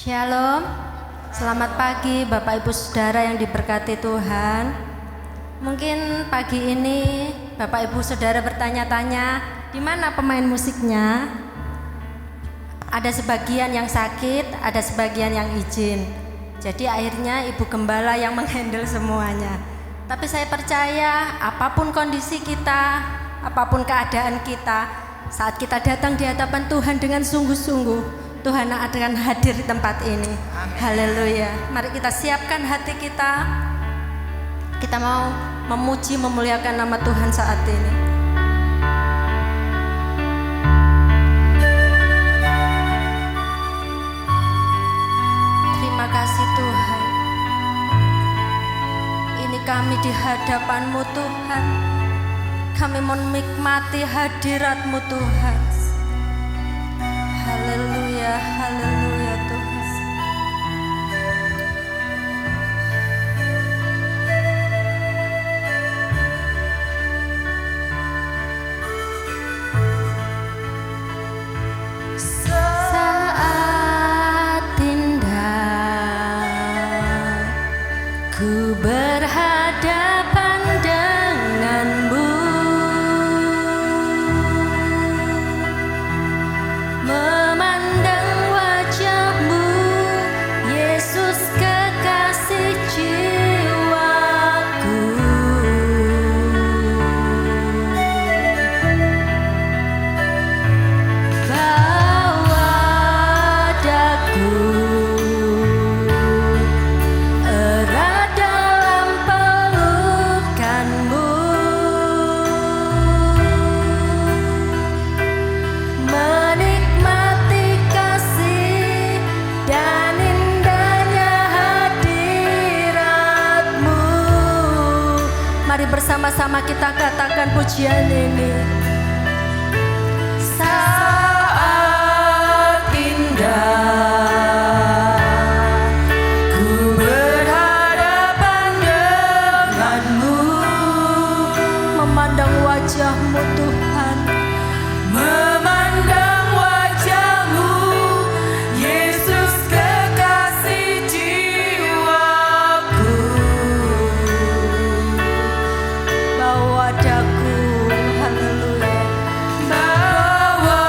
Shalom, selamat pagi Bapak Ibu Saudara yang diberkati Tuhan. Mungkin pagi ini Bapak Ibu Saudara bertanya-tanya, di mana pemain musiknya? Ada sebagian yang sakit, ada sebagian yang izin. Jadi akhirnya Ibu Gembala yang menghandle semuanya. Tapi saya percaya apapun kondisi kita, apapun keadaan kita, saat kita datang di hadapan Tuhan dengan sungguh-sungguh, Tuhan akan hadir di tempat ini. Haleluya. Mari kita siapkan hati kita. Kita mau memuji, memuliakan nama Tuhan saat ini. Terima kasih Tuhan. Ini kami di hadapan-Mu Tuhan. Kami menikmati hadirat-Mu Tuhan. Haleluya, haleluya Tuhan. Saat indah ku berhadapan denganmu, memandang wajahmu, Yesus kekasih jiwaku. Bawa daku erat dalam pelukanmu, menikmati kasih dan indahnya hadirat-Mu. Mari bersama-sama kita katakan pujian ini. Saat indah ku berhadapan denganmu, memandang wajah-Mu Tuhan, memandang wajah-Mu, Yesus kekasih jiwaku. Bawa daku, haleluya, bawa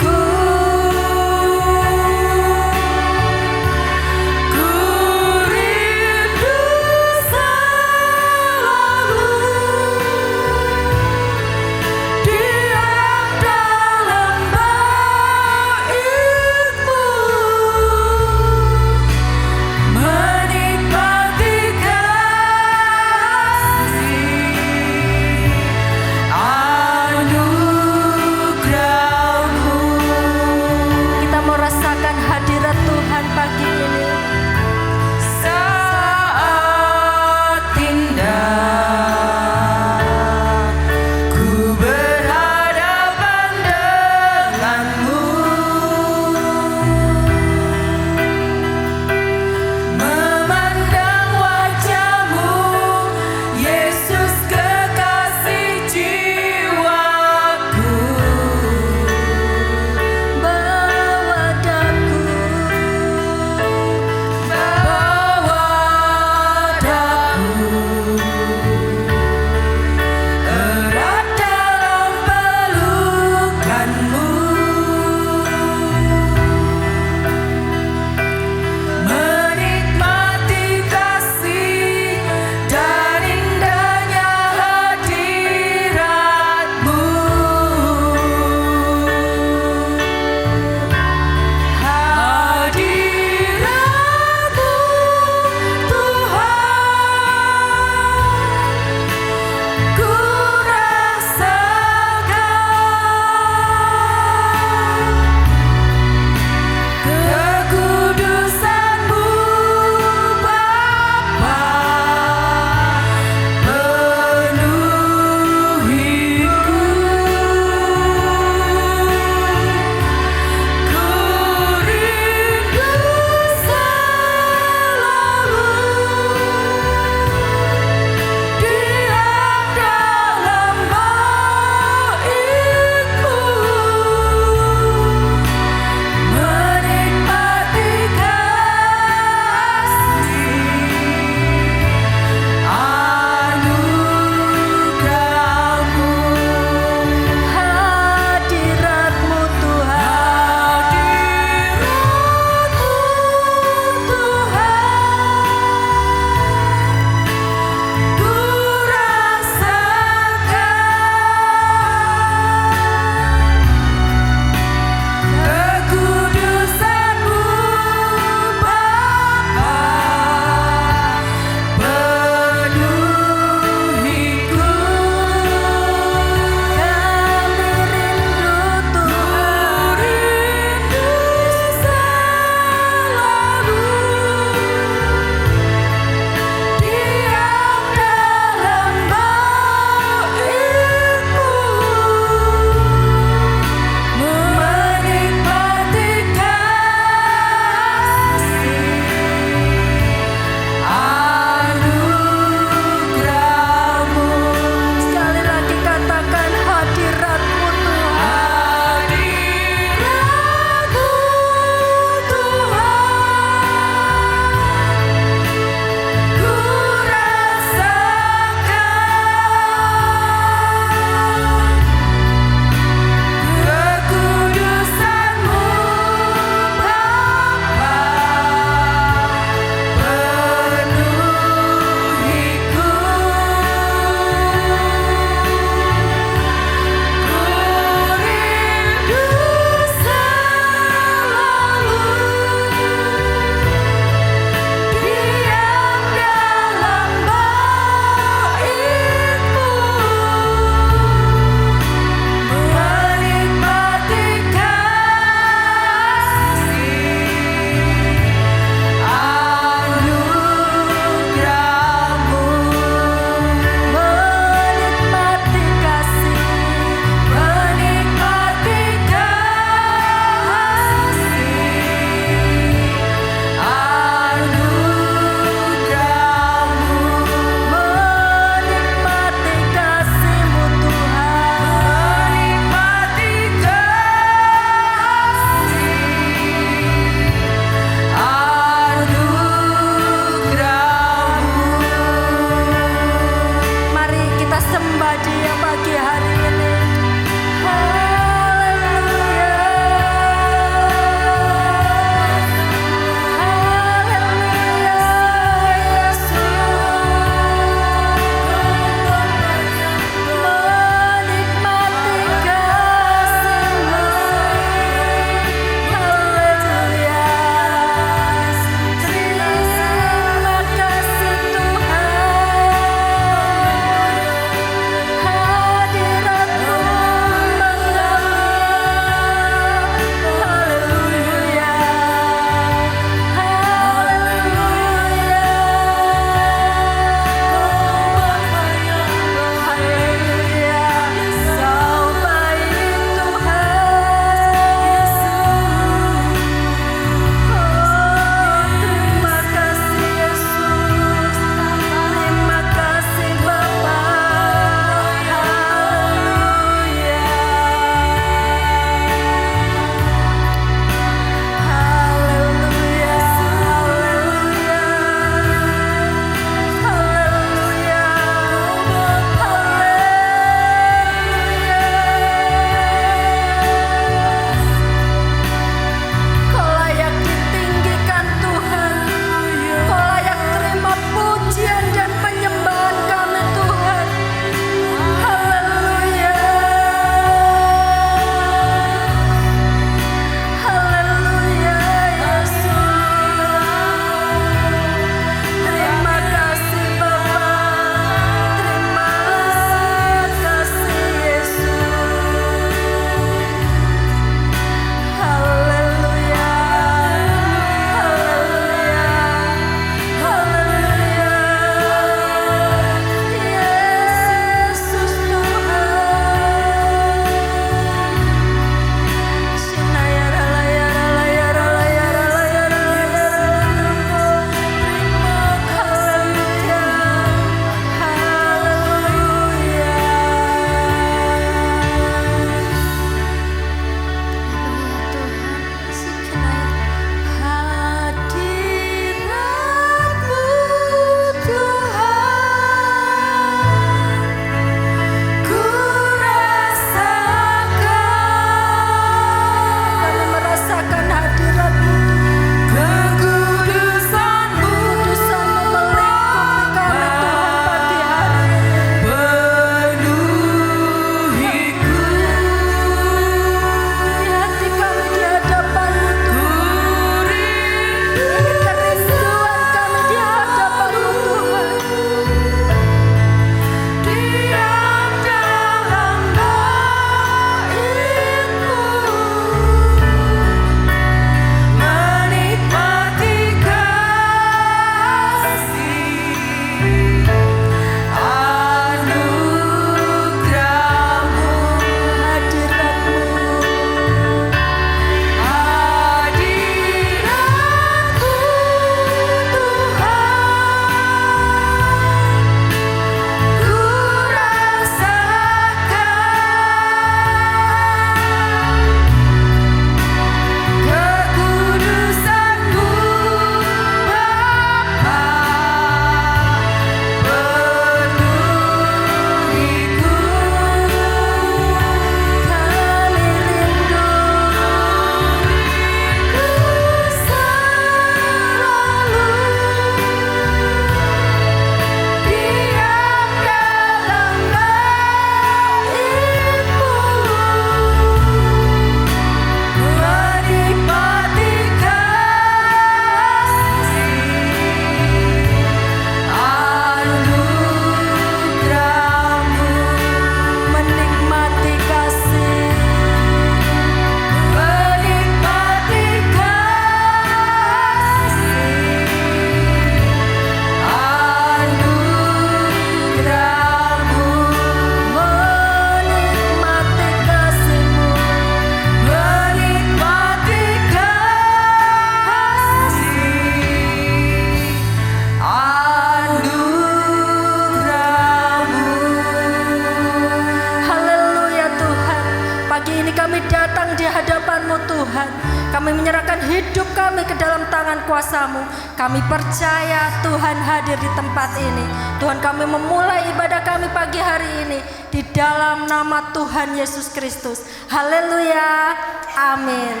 Pagi ini kami datang di hadapan-Mu Tuhan. Kami menyerahkan hidup kami ke dalam tangan kuasa-Mu. Kami percaya Tuhan hadir di tempat ini. Tuhan, kami memulai ibadah kami pagi hari ini di dalam nama Tuhan Yesus Kristus. Haleluya. Amin.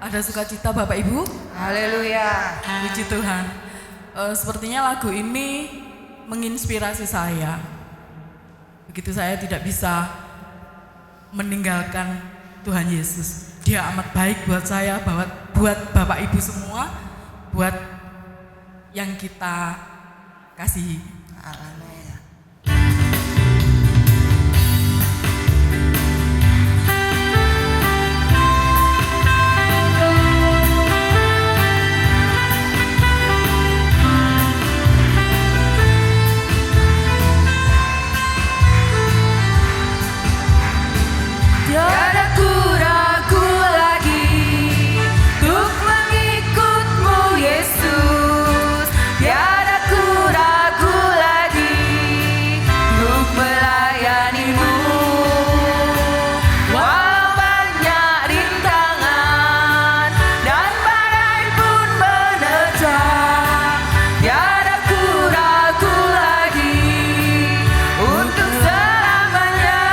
Ada sukacita Bapak Ibu? Haleluya. Puji Tuhan. Sepertinya lagu ini menginspirasi saya. Begitu saya tidak bisa meninggalkan Tuhan Yesus. Dia amat baik buat saya, buat Bapak Ibu semua, buat yang kita kasihi. Haleluya. Tiada ku ragu lagi untuk mengikut-Mu Yesus. Tiada ku ragu lagi untuk melayani-Mu. Walau banyak rintangan dan badai pun menerjang, tiada ku ragu lagi untuk selamanya.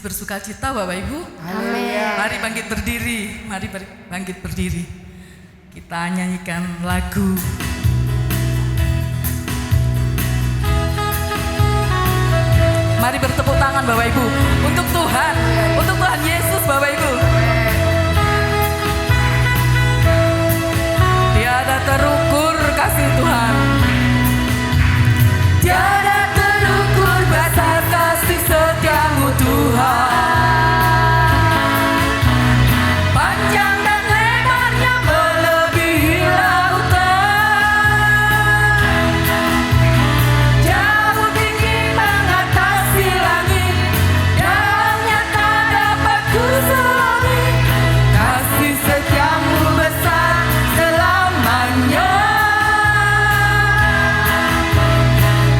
bersuka cita Bapak Ibu. Haleluya. Mari bangkit berdiri, mari bangkit berdiri. Kita nyanyikan lagu. Mari bertepuk tangan Bapak Ibu untuk Tuhan Yesus Bapak Ibu. Tiada terukur kasih Tuhan. Tiada terukur besar kasih setiamu Tuhan. Panjang dan lebarnya melebihi lautan. Jauh tinggi mengatasi langit, dalamnya tak dapat kuselami. Kasih setiamu besar selamanya.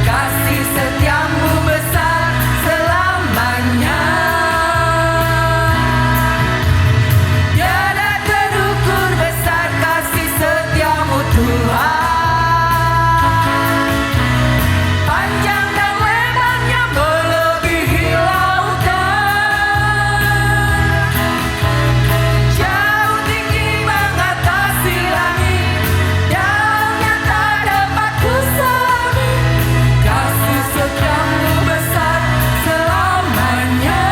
Kasih setiamu besar selamanya. Tiada terukur besar kasih setiamu Tuhan. Panjang dan lebarnya melebihi lautan. Jauh tinggi mengatasi langit, dalamnya tak dapat kuselami. Kasih setiamu besar selamanya.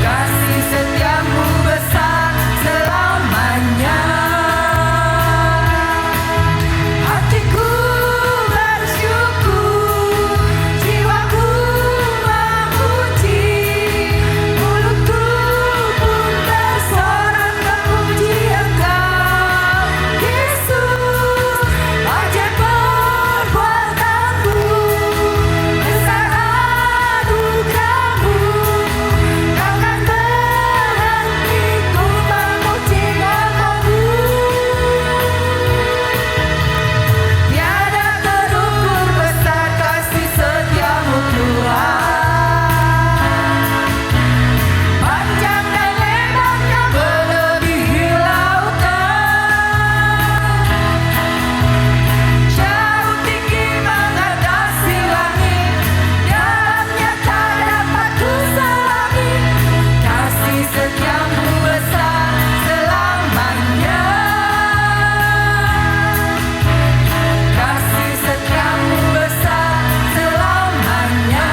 Kasih setiamu besar selamanya. Hatiku bersyukur, jiwaku memuji, mulutku pun bersorak memuji Engkau, Yesus. Ajaib perbuatanmu, besar anugerahmu, takkan berhenti ku memuji namamu. Tiada terukur besar kasih setiamu Tuhan. Panjang dan lebarnya melebihi lautan. Jauh tinggi mengatasi langit, dalamnya tak dapat kuselami. Kasih setiamu besar selamanya. Kasih setiamu besar selamanya.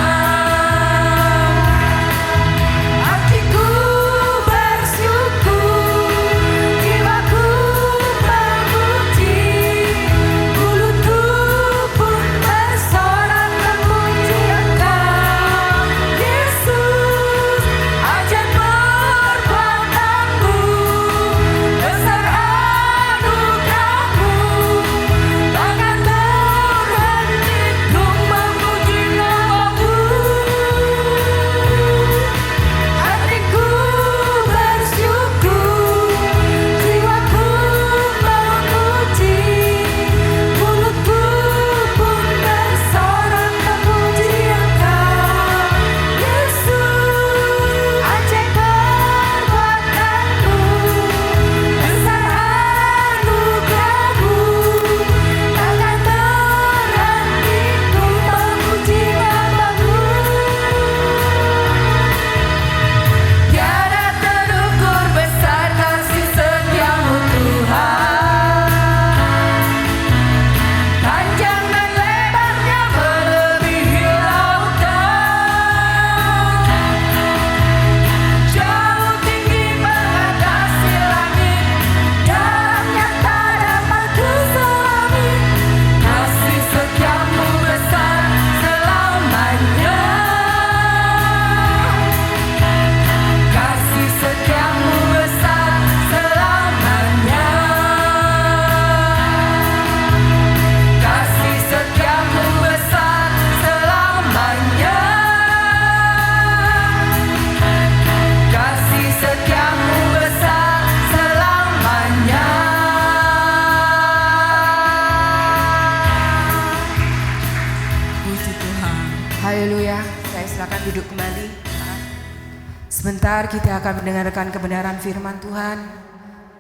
Hatiku bersyukur, jiwaku memuji, mulutku pun bersorak memuji Engkau, Yesus. Ajaib perbuatanmu, besar anugerahmu, takkan berhenti ku memuji namamu. Hatiku bersyukur, jiwaku memuji, mulutku pun bersorak memuji Engkau, Yesus. Ajaib perbuatanmu, besar anugerahmu, takkan berhenti ku memuji namamu. Tiada terukur besar kasih setiamu Tuhan. Panjang dan lebarnya melebihi lautan. Jauh tinggi mengatasi langit, dalamnya tak dapat kuselami. Kasih setiamu besar selamanya. Kasih setiamu besar selamanya. Kasih setiamu besar selamanya. Kasih setiamu besar selamanya. Puji Tuhan. Haleluya. Saya silakan duduk kembali. Sebentar kita akan mendengarkan kebenaran firman Tuhan.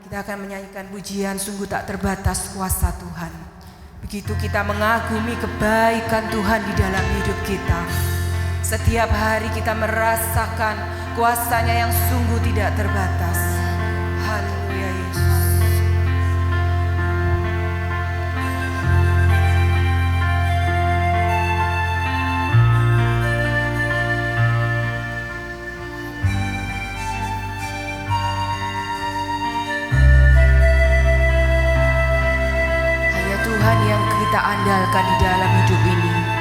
Kita akan menyanyikan pujian sungguh tak terbatas kuasa Tuhan. Begitu kita mengagumi kebaikan Tuhan di dalam hidup kita. Setiap hari kita merasakan kuasa-Nya yang sungguh tidak terbatas. Haleluya Yesus. Hanya Tuhan yang kita andalkan di dalam hidup ini.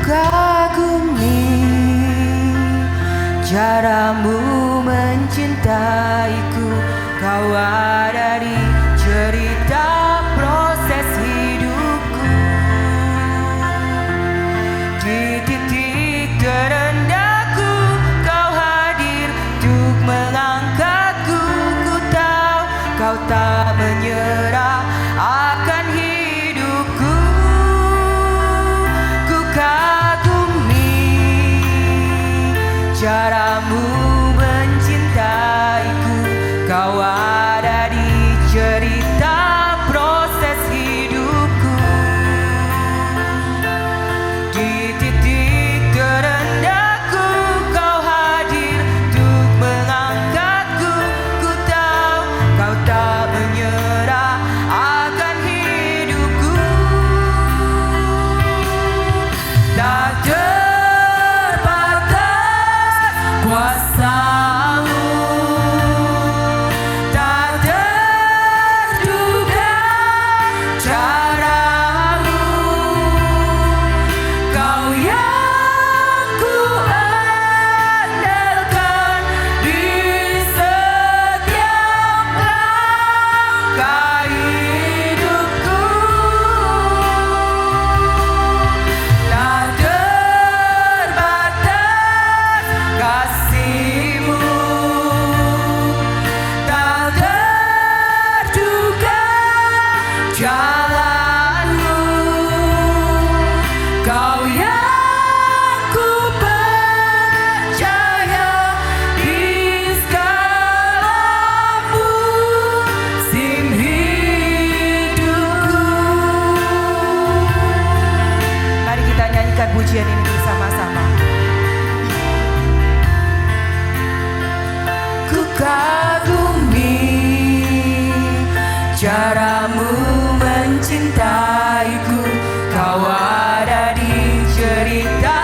Kagumi caramu mencintaiku, kau ada di cerita proses hidupku. Di titik terendahku kau hadir untuk mengangkatku. Ku tahu kau tak menyerah akan hidupku. Caramu mencintaiku, kau ada di cerita proses hidupku. Di titik terendahku kau hadir untuk mengangkatku. Ku tahu kau tak menyerah akan hidupku. Tak kuasa-Mu, tak terduga cara-Mu, Kau yang ku andalkan di setiap langkah hidupku. Tak terbatas kasih-Mu, tak terduga jalan-Mu, Kau yang ku percaya di segala musim hidupku. Mari kita nyanyikan pujian ini bersama-sama. Ku kagumi caramu mencintaiku, kau ada di cerita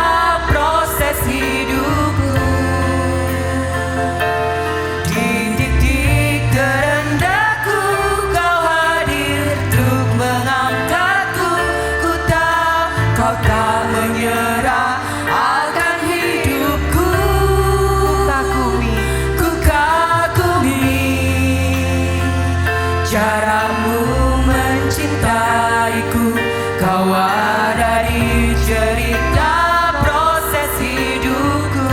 proses hidupku. Di titik terendahku kau hadir untuk mengangkatku. Ku tahu kau tak menyerah akan hidupku. Ku kagumi caramu mencintaiku, kau ada di cerita proses hidupku.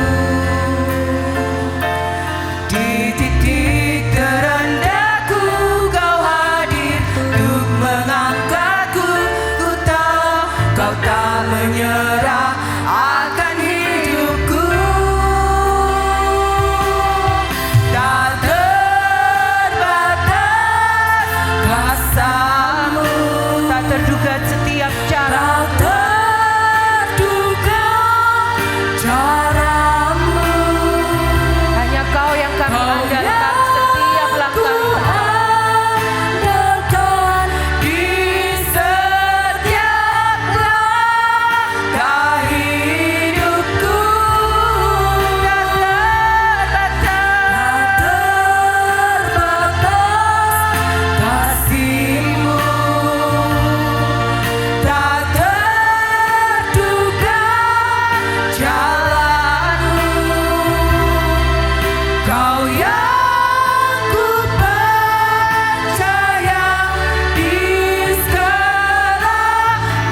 Di titik terendahku kau hadir untuk mengangkatku. Ku tahu kau tak menyerah akan hidupku. Tak terbatas kuasa-Mu, tak terduga setiap cara. Tak terduga cara-Mu, hanya Kau yang kami andalkan setiap langkah andalkan di setiap langkah hidupku. Tak terbatas kasih-Mu, tak terduga jalan-Mu, Kau yang ku percaya di segala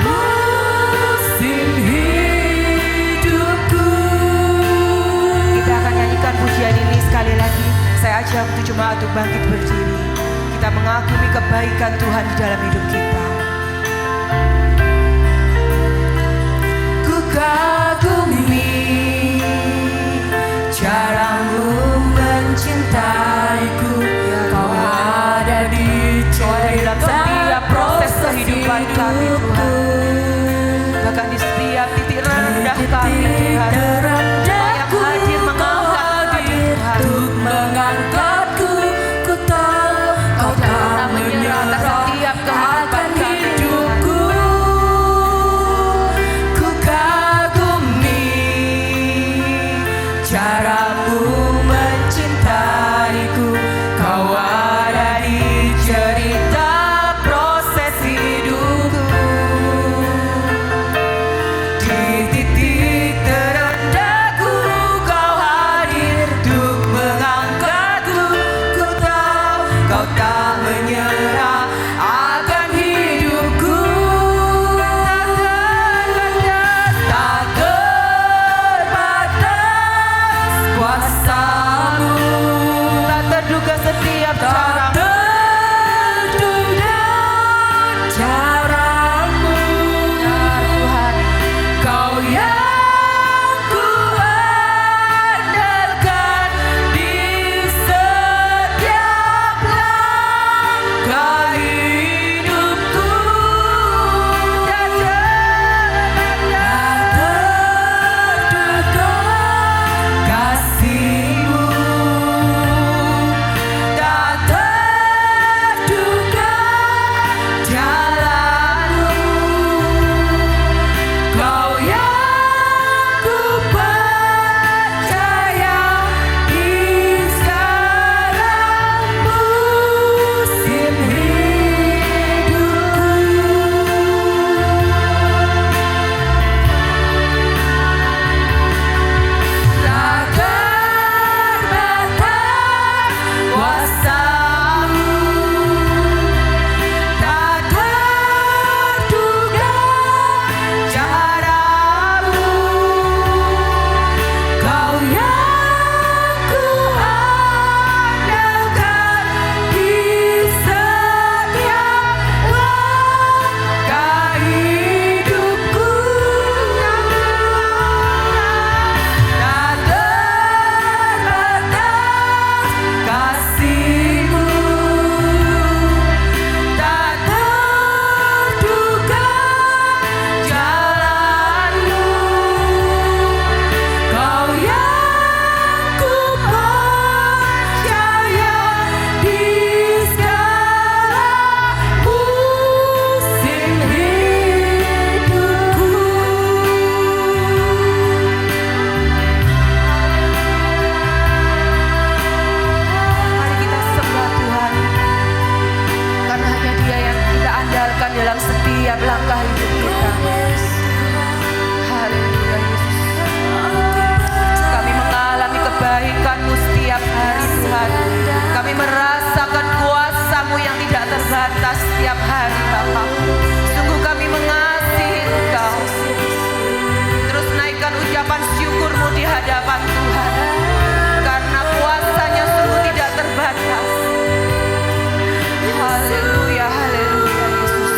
musim hidupku. Kita akan nyanyikan pujian ini sekali lagi. Saya ajak untuk jemaat untuk bangkit berdiri. Kita mengagumi kebaikan Tuhan di dalam hidup kita. Ku kagumi kami Tuhan. Bahkan di setiap titik rendah kami Tuhan, Kau yang hadir mengangkat Tuhan. Untuk mengangkatku, ku tahu Kau tak menyerah atas setiap kehidupan kami hidupku. Ku kagumi caramu mencintaiku. Kau ada di cerita proses hidupku. Di titik terendahku Kau hadir untuk mengangkatku. Ku tahu Kau tak menyerah akan hidupku. Tak terbatas kuasamu, Tak terduga setiap tak cara terduga caramu. Tuhan. Kau yang ku andalkan di setiap langkah hidupku. Tak terduga kasih-Mu, tak terduga jalan-Mu. Kau yang ku percaya di segala musim hidupku. Tak terbatas kuasa-Mu, tak terduga caramu. Kau yang ku andalkan di setiap langkah hidupku. Tak terbatas kasih-Mu, tak terduga jalan-Mu. Kau yang ku percaya di segala musim hidupku. Mari kita sembah Tuhan, karena hanya Dia yang kita andalkan dalam setiap langkah hidup kita. Haleluya Yesus. Kami mengalami kebaikan-Mu setiap hari Tuhan. Kami merasakan kuasa-Mu yang tidak terbatas setiap hari Bapa. Sungguh kami mengasihi Engkau. Terus naikkan ucapan syukur-Mu di hadapan Tuhan, karena kuasa-Nya sungguh tidak terbatas. Haleluya, haleluya Yesus.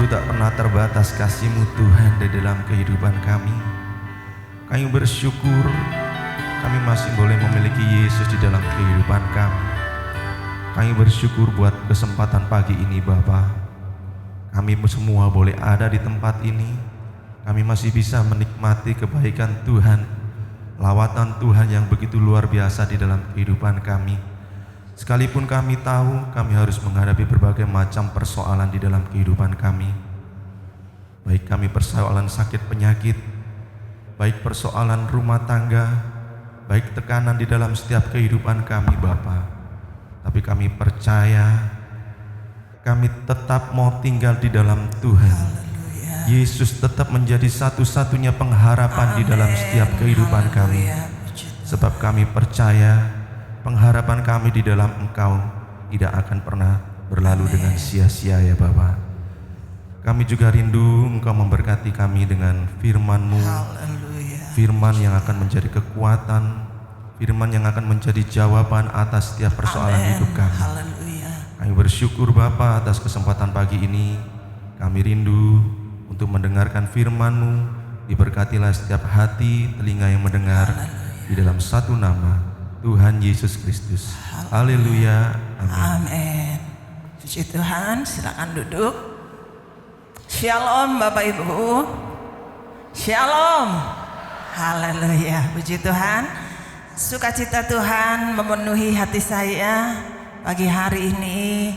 sungguh tak pernah terbatas kasih-Mu Tuhan di dalam kehidupan kami. Kami bersyukur kami masih boleh memiliki Yesus di dalam kehidupan kami. Kami bersyukur buat kesempatan pagi ini Bapa. Kami semua boleh ada di tempat ini. Kami masih bisa menikmati kebaikan Tuhan, lawatan Tuhan yang begitu luar biasa di dalam kehidupan kami. Sekalipun kami tahu kami harus menghadapi berbagai macam persoalan di dalam kehidupan kami, baik kami persoalan sakit penyakit, baik persoalan rumah tangga, baik tekanan di dalam setiap kehidupan kami Bapa. Tapi kami percaya kami tetap mau tinggal di dalam Tuhan. Yesus tetap menjadi satu-satunya pengharapan di dalam setiap kehidupan kami. Sebab kami percaya pengharapan kami di dalam Engkau tidak akan pernah berlalu dengan sia-sia ya Bapa. Kami juga rindu Engkau memberkati kami dengan firman-Mu, firman yang akan menjadi kekuatan, firman yang akan menjadi jawaban atas setiap persoalan hidup kami. Kami bersyukur Bapa atas kesempatan pagi ini. Kami rindu untuk mendengarkan firman-Mu. Diberkatilah setiap hati, telinga yang mendengar, di dalam satu nama Tuhan Yesus Kristus. Haleluya. Amin. Amin. Puji Tuhan, silakan duduk. Shalom Bapak Ibu. Shalom. Haleluya. Puji Tuhan. Sukacita Tuhan memenuhi hati saya pagi hari ini,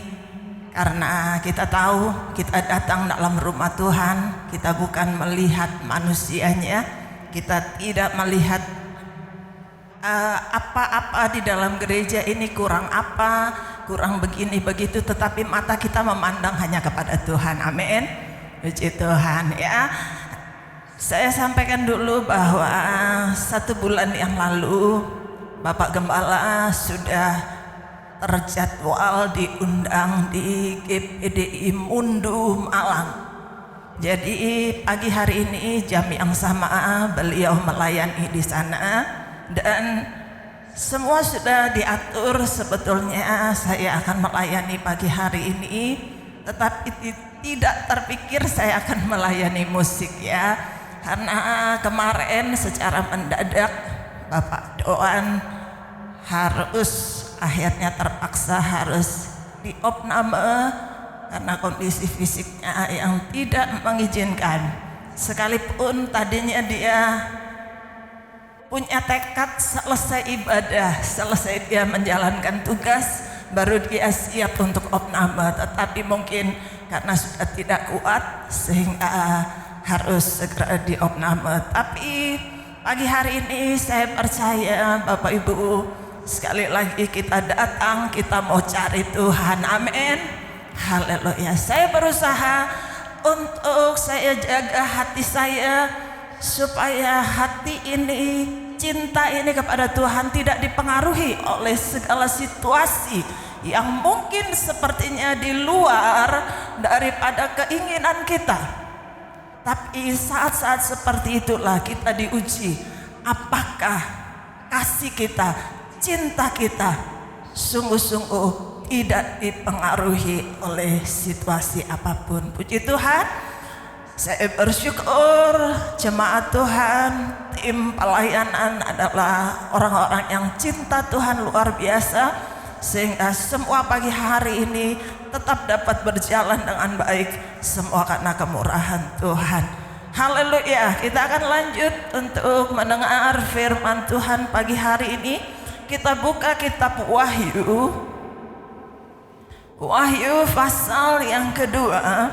karena kita tahu kita datang dalam rumah Tuhan. Kita bukan melihat manusianya, kita tidak melihat apa-apa di dalam gereja ini kurang apa, kurang begini begitu, tetapi mata kita memandang hanya kepada Tuhan. Amin. Puji Tuhan ya. Saya sampaikan dulu bahwa 1 bulan yang lalu Bapak Gembala sudah terjadwal diundang di GPDI Mundu Malang. Jadi pagi hari ini jam yang sama beliau melayani di sana. Dan semua sudah diatur. Sebetulnya saya akan melayani pagi hari ini, tetapi tidak terpikir saya akan melayani musik ya. Karena kemarin secara mendadak Bapak Doan akhirnya terpaksa harus diopname karena kondisi fisiknya yang tidak mengizinkan. Sekalipun tadinya dia punya tekad selesai ibadah, selesai dia menjalankan tugas, baru dia siap untuk opname. Tetapi mungkin karena sudah tidak kuat sehingga harus segera diopname. Tapi pagi hari ini saya percaya Bapak Ibu, sekali lagi kita datang, kita mau cari Tuhan. Amin. Haleluya. Saya berusaha untuk saya jaga hati saya supaya hati ini, cinta ini kepada Tuhan tidak dipengaruhi oleh segala situasi yang mungkin sepertinya di luar daripada keinginan kita. Tapi saat-saat seperti itulah kita diuji, apakah kasih kita, cinta kita sungguh-sungguh tidak dipengaruhi oleh situasi apapun. Puji Tuhan. Saya bersyukur jemaat Tuhan, tim pelayanan adalah orang-orang yang cinta Tuhan luar biasa, sehingga semua pagi hari ini tetap dapat berjalan dengan baik, semua karena kemurahan Tuhan. Haleluya. Kita akan lanjut untuk mendengar firman Tuhan pagi hari ini. Kita buka kitab Wahyu, Wahyu pasal yang kedua,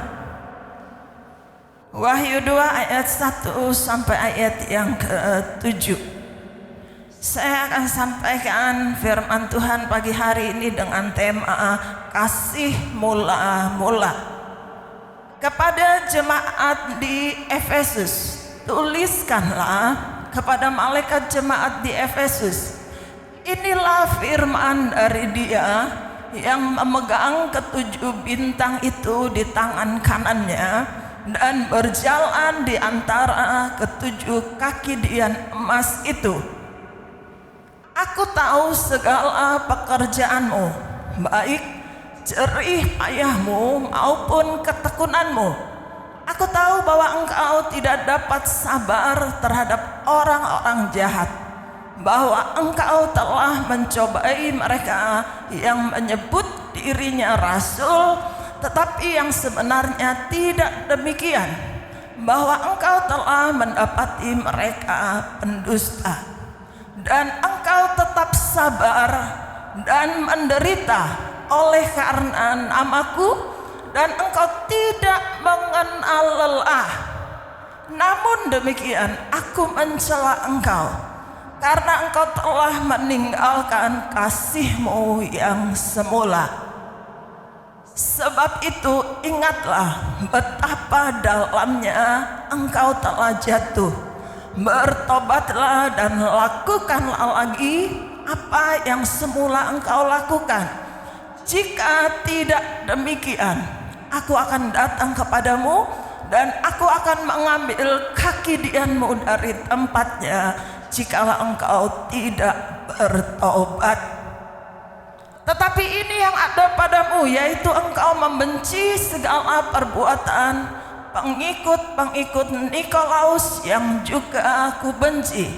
Wahyu 2 ayat 1 sampai ayat yang ke-7. Saya akan sampaikan firman Tuhan pagi hari ini dengan tema kasih mula-mula. Kepada jemaat di Efesus, tuliskanlah kepada malaikat jemaat di Efesus, inilah firman dari Dia yang memegang ketujuh bintang itu di tangan kanannya dan berjalan di antara ketujuh kaki dian emas itu. Aku tahu segala pekerjaanmu, baik jerih payahmu maupun ketekunanmu, Aku tahu bahwa Engkau tidak dapat sabar terhadap orang-orang jahat, bahwa Engkau telah mencobai mereka yang menyebut dirinya rasul, tetapi yang sebenarnya tidak demikian, bahwa Engkau telah mendapati mereka pendusta, dan Engkau tetap sabar dan menderita oleh karena namaku, dan Engkau tidak mengenal lelah. Namun demikian aku mencela Engkau, karena Engkau telah meninggalkan kasih-Mu yang semula. Sebab itu ingatlah betapa dalamnya Engkau telah jatuh. Bertobatlah dan lakukanlah lagi apa yang semula Engkau lakukan. Jika tidak demikian, aku akan datang kepadamu dan aku akan mengambil kaki dianmu dari tempatnya jikalau engkau tidak bertobat. Tetapi ini yang ada padamu, yaitu engkau membenci segala perbuatan pengikut-pengikut Nikolaus yang juga aku benci.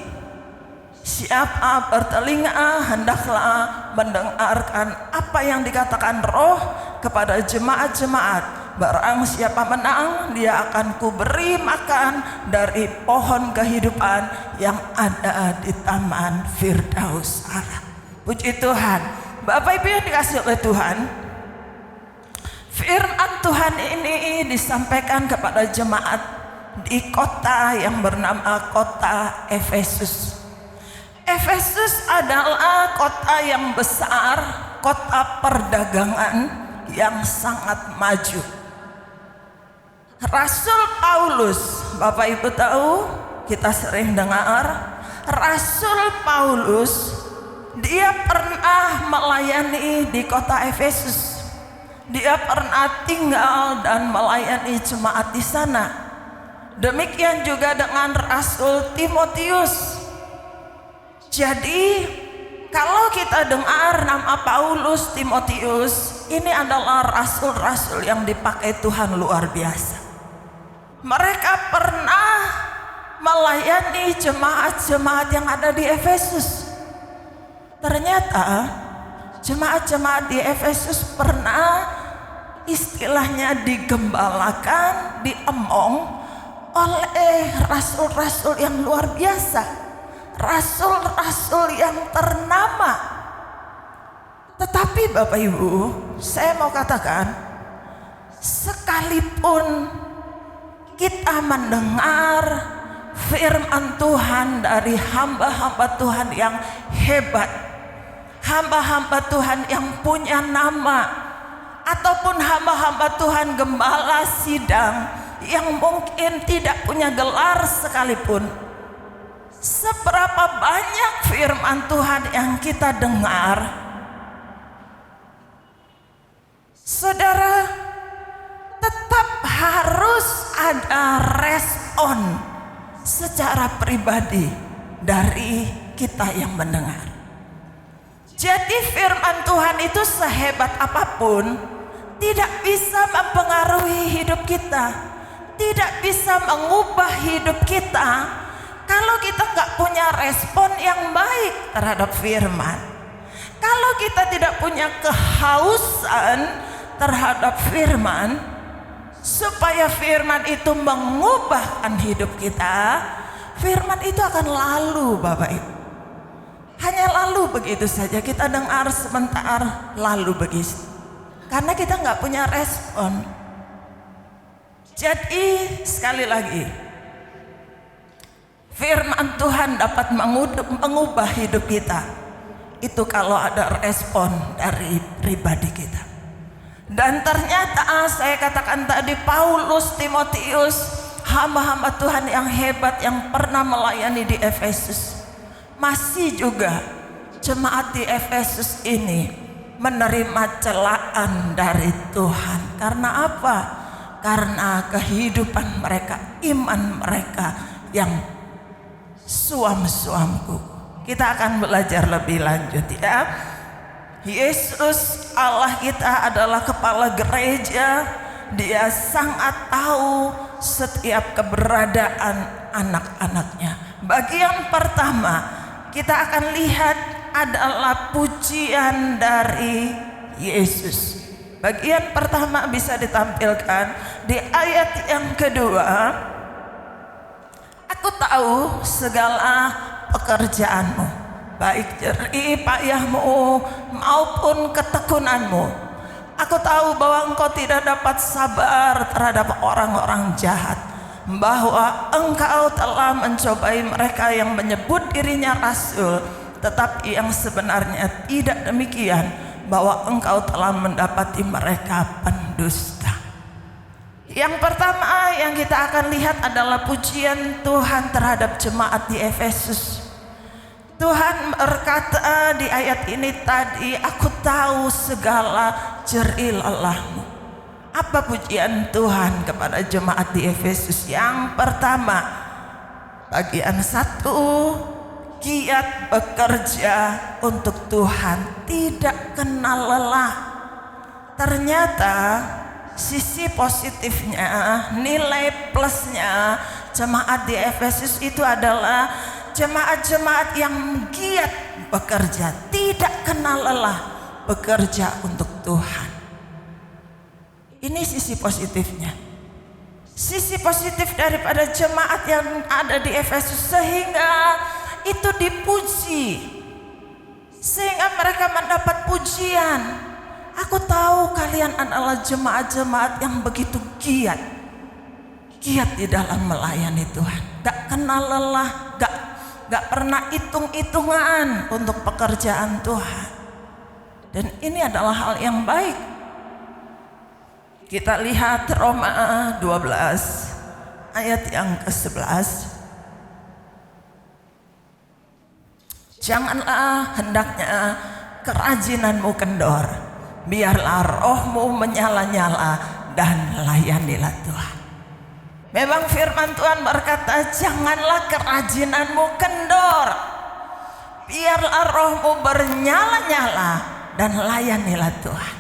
Siapa bertelinga hendaklah mendengarkan apa yang dikatakan Roh kepada jemaat-jemaat. Barang siapa menang, dia akan kuberi makan dari pohon kehidupan yang ada di Taman Firdaus Allah. Puji Tuhan. Bapak Ibu yang dikasihi oleh Tuhan, firman Tuhan ini disampaikan kepada jemaat di kota yang bernama kota Efesus. Efesus adalah kota yang besar, kota perdagangan yang sangat maju. Rasul Paulus, Bapak Ibu tahu, kita sering dengar Rasul Paulus, dia pernah melayani di kota Efesus. Dia pernah tinggal dan melayani jemaat di sana. Demikian juga dengan Rasul Timotius. Jadi kalau kita dengar nama Paulus, Timotius, ini adalah rasul-rasul yang dipakai Tuhan luar biasa. Mereka pernah melayani jemaat-jemaat yang ada di Efesus. Ternyata jemaat-jemaat di Efesus pernah istilahnya digembalakan, diemong oleh rasul-rasul yang luar biasa. Rasul-rasul yang ternama. Tetapi Bapak Ibu, saya mau katakan, sekalipun kita mendengar firman Tuhan dari hamba-hamba Tuhan yang hebat, hamba-hamba Tuhan yang punya nama, ataupun hamba-hamba Tuhan gembala sidang yang mungkin tidak punya gelar sekalipun, seberapa banyak firman Tuhan yang kita dengar, saudara, tetap harus ada respon secara pribadi dari kita yang mendengar. Jadi firman Tuhan itu sehebat apapun tidak bisa mempengaruhi hidup kita, tidak bisa mengubah hidup kita kalau kita nggak punya respon yang baik terhadap firman. Kalau kita tidak punya kehausan terhadap firman, supaya firman itu mengubahkan hidup kita, firman itu akan lalu Bapak Ibu. Hanya lalu begitu saja, kita dengar sebentar lalu begitu. Karena kita nggak punya respon. Jadi sekali lagi, firman Tuhan dapat mengubah hidup kita. Itu kalau ada respon dari pribadi kita. Dan ternyata saya katakan tadi, Paulus, Timotius, hamba-hamba Tuhan yang hebat yang pernah melayani di Efesus, masih juga jemaat di Efesus ini menerima celaan dari Tuhan. Karena apa? Karena kehidupan mereka, iman mereka yang suam-suamku. Kita akan belajar lebih lanjut ya. Yesus Allah kita adalah kepala gereja. Dia sangat tahu setiap keberadaan anak-anaknya. Bagian pertama kita akan lihat adalah pujian dari Yesus. Bagian pertama bisa ditampilkan di ayat yang kedua. Aku tahu segala pekerjaanmu, baik jerih payahmu maupun ketekunanmu. Aku tahu bahwa engkau tidak dapat sabar terhadap orang-orang jahat, bahwa engkau telah mencobai mereka yang menyebut dirinya rasul, tetapi yang sebenarnya tidak demikian, bahwa engkau telah mendapati mereka pendusta. Yang pertama yang kita akan lihat adalah pujian Tuhan terhadap jemaat di Efesus. Tuhan berkata di ayat ini tadi, aku tahu segala jerih lelahmu. Apa pujian Tuhan kepada jemaat di Efesus? Yang pertama, bagian 1, giat bekerja untuk Tuhan, tidak kenal lelah. Ternyata sisi positifnya, nilai plusnya jemaat di Efesus itu adalah jemaat-jemaat yang giat bekerja, tidak kenal lelah, bekerja untuk Tuhan. Ini sisi positifnya. Sisi positif daripada jemaat yang ada di Efesus, sehingga itu dipuji, sehingga mereka mendapat pujian. Aku tahu kalian adalah jemaat-jemaat yang begitu giat di dalam melayani Tuhan, gak kenal lelah, gak pernah hitung-hitungan untuk pekerjaan Tuhan. Dan ini adalah hal yang baik. Kita lihat Roma 12 ayat yang ke-11. Janganlah hendaknya kerajinanmu kendor, biarlah rohmu menyala-nyala dan layanilah Tuhan. Memang firman Tuhan berkata, janganlah kerajinanmu kendor, biarlah rohmu bernyala-nyala dan layanilah Tuhan.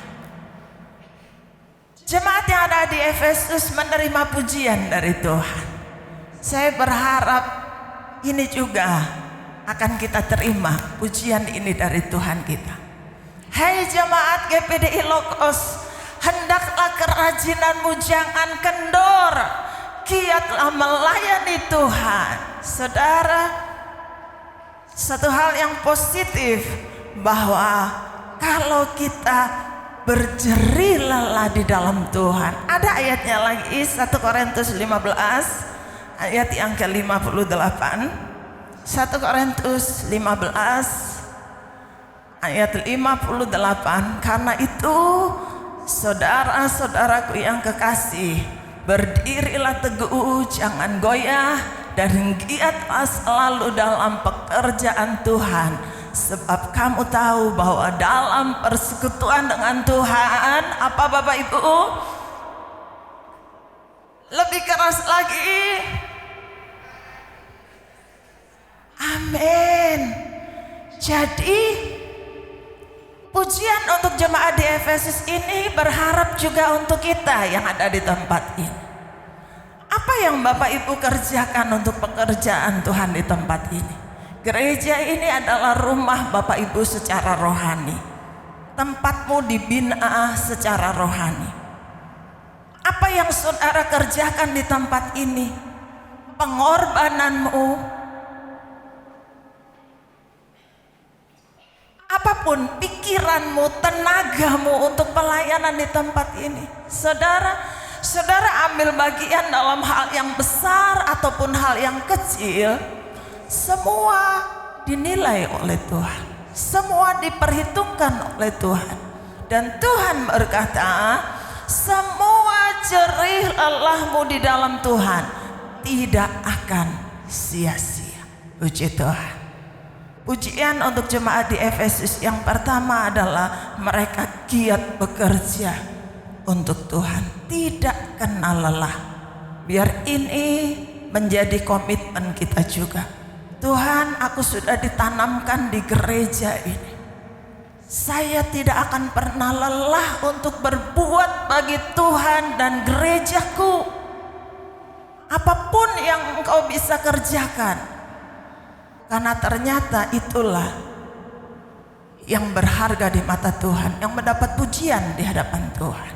Jemaat yang ada di Efesus menerima pujian dari Tuhan. Saya berharap ini juga akan kita terima pujian ini dari Tuhan kita. Hai jemaat GPDI Logos, hendaklah kerajinanmu jangan kendor, giatlah melayani Tuhan. Saudara, satu hal yang positif bahwa kalau kita berjerih lelah di dalam Tuhan, ada ayatnya lagi, 1 Korintus 15 ayat yang ke-58. 1 Korintus 15 ayat 58. Karena itu saudara-saudaraku yang kekasih, berdirilah teguh, jangan goyah, dan giatlah selalu dalam pekerjaan Tuhan, sebab kamu tahu bahwa dalam persekutuan dengan Tuhan, apa Bapak Ibu? Lebih keras lagi. Amin. Jadi pujian untuk jemaat di Efesus ini berharap juga untuk kita yang ada di tempat ini. Apa yang Bapak Ibu kerjakan untuk pekerjaan Tuhan di tempat ini? Gereja ini adalah rumah Bapak Ibu secara rohani. Tempatmu dibina secara rohani. Apa yang saudara kerjakan di tempat ini? Pengorbananmu, apapun pikiranmu, tenagamu untuk pelayanan di tempat ini. Saudara ambil bagian dalam hal yang besar ataupun hal yang kecil, semua dinilai oleh Tuhan, semua diperhitungkan oleh Tuhan. Dan Tuhan berkata, semua jerih lelahmu di dalam Tuhan tidak akan sia-sia. Puji Tuhan. Pujian untuk jemaat di Efesus yang pertama adalah mereka giat bekerja untuk Tuhan, tidak kenal lelah. Biar ini menjadi komitmen kita juga. Tuhan, aku sudah ditanamkan di gereja ini. Saya tidak akan pernah lelah untuk berbuat bagi Tuhan dan gerejaku. engkau bisa kerjakan. Karena ternyata itulah yang berharga di mata Tuhan, yang mendapat pujian di hadapan Tuhan.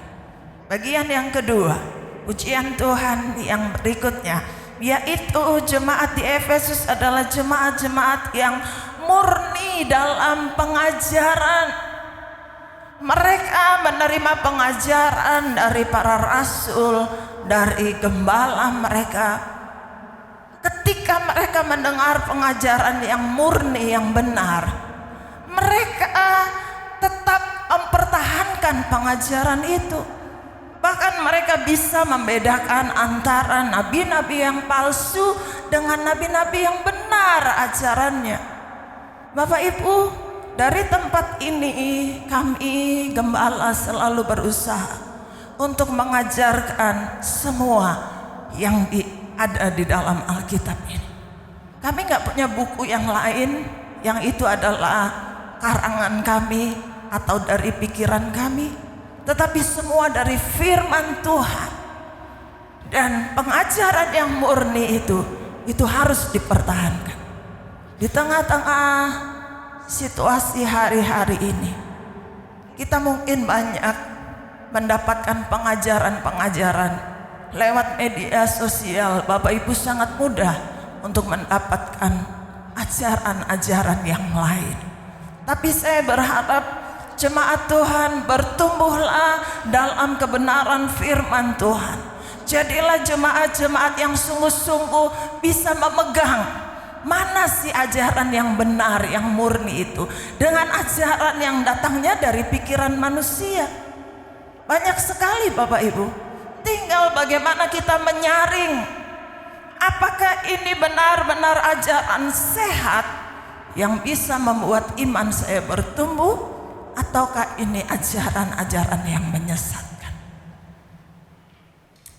Bagian yang kedua, pujian Tuhan yang berikutnya, yaitu jemaat di Efesus adalah jemaat-jemaat yang murni dalam pengajaran. Mereka menerima pengajaran dari para rasul, dari gembala mereka. Ketika mereka mendengar pengajaran yang murni, yang benar, mereka tetap mempertahankan pengajaran itu. Bahkan mereka bisa membedakan antara nabi-nabi yang palsu dengan nabi-nabi yang benar ajarannya. Bapak Ibu, dari tempat ini kami gembala selalu berusaha untuk mengajarkan semua yang ada di dalam Alkitab ini. Kami nggak punya buku yang lain, yang itu adalah karangan kami atau dari pikiran kami, tetapi semua dari firman Tuhan. Dan pengajaran yang murni itu harus dipertahankan. Di tengah-tengah situasi hari-hari ini, kita mungkin banyak mendapatkan pengajaran-pengajaran lewat media sosial. Bapak Ibu sangat mudah untuk mendapatkan ajaran-ajaran yang lain. Tapi saya berharap jemaat Tuhan bertumbuhlah dalam kebenaran firman Tuhan. Jadilah jemaat-jemaat yang sungguh-sungguh bisa memegang mana sih ajaran yang benar, yang murni itu, dengan ajaran yang datangnya dari pikiran manusia. Banyak sekali Bapak Ibu. Tinggal bagaimana kita menyaring apakah ini benar-benar ajaran sehat yang bisa membuat iman saya bertumbuh, ataukah ini ajaran-ajaran yang menyesatkan.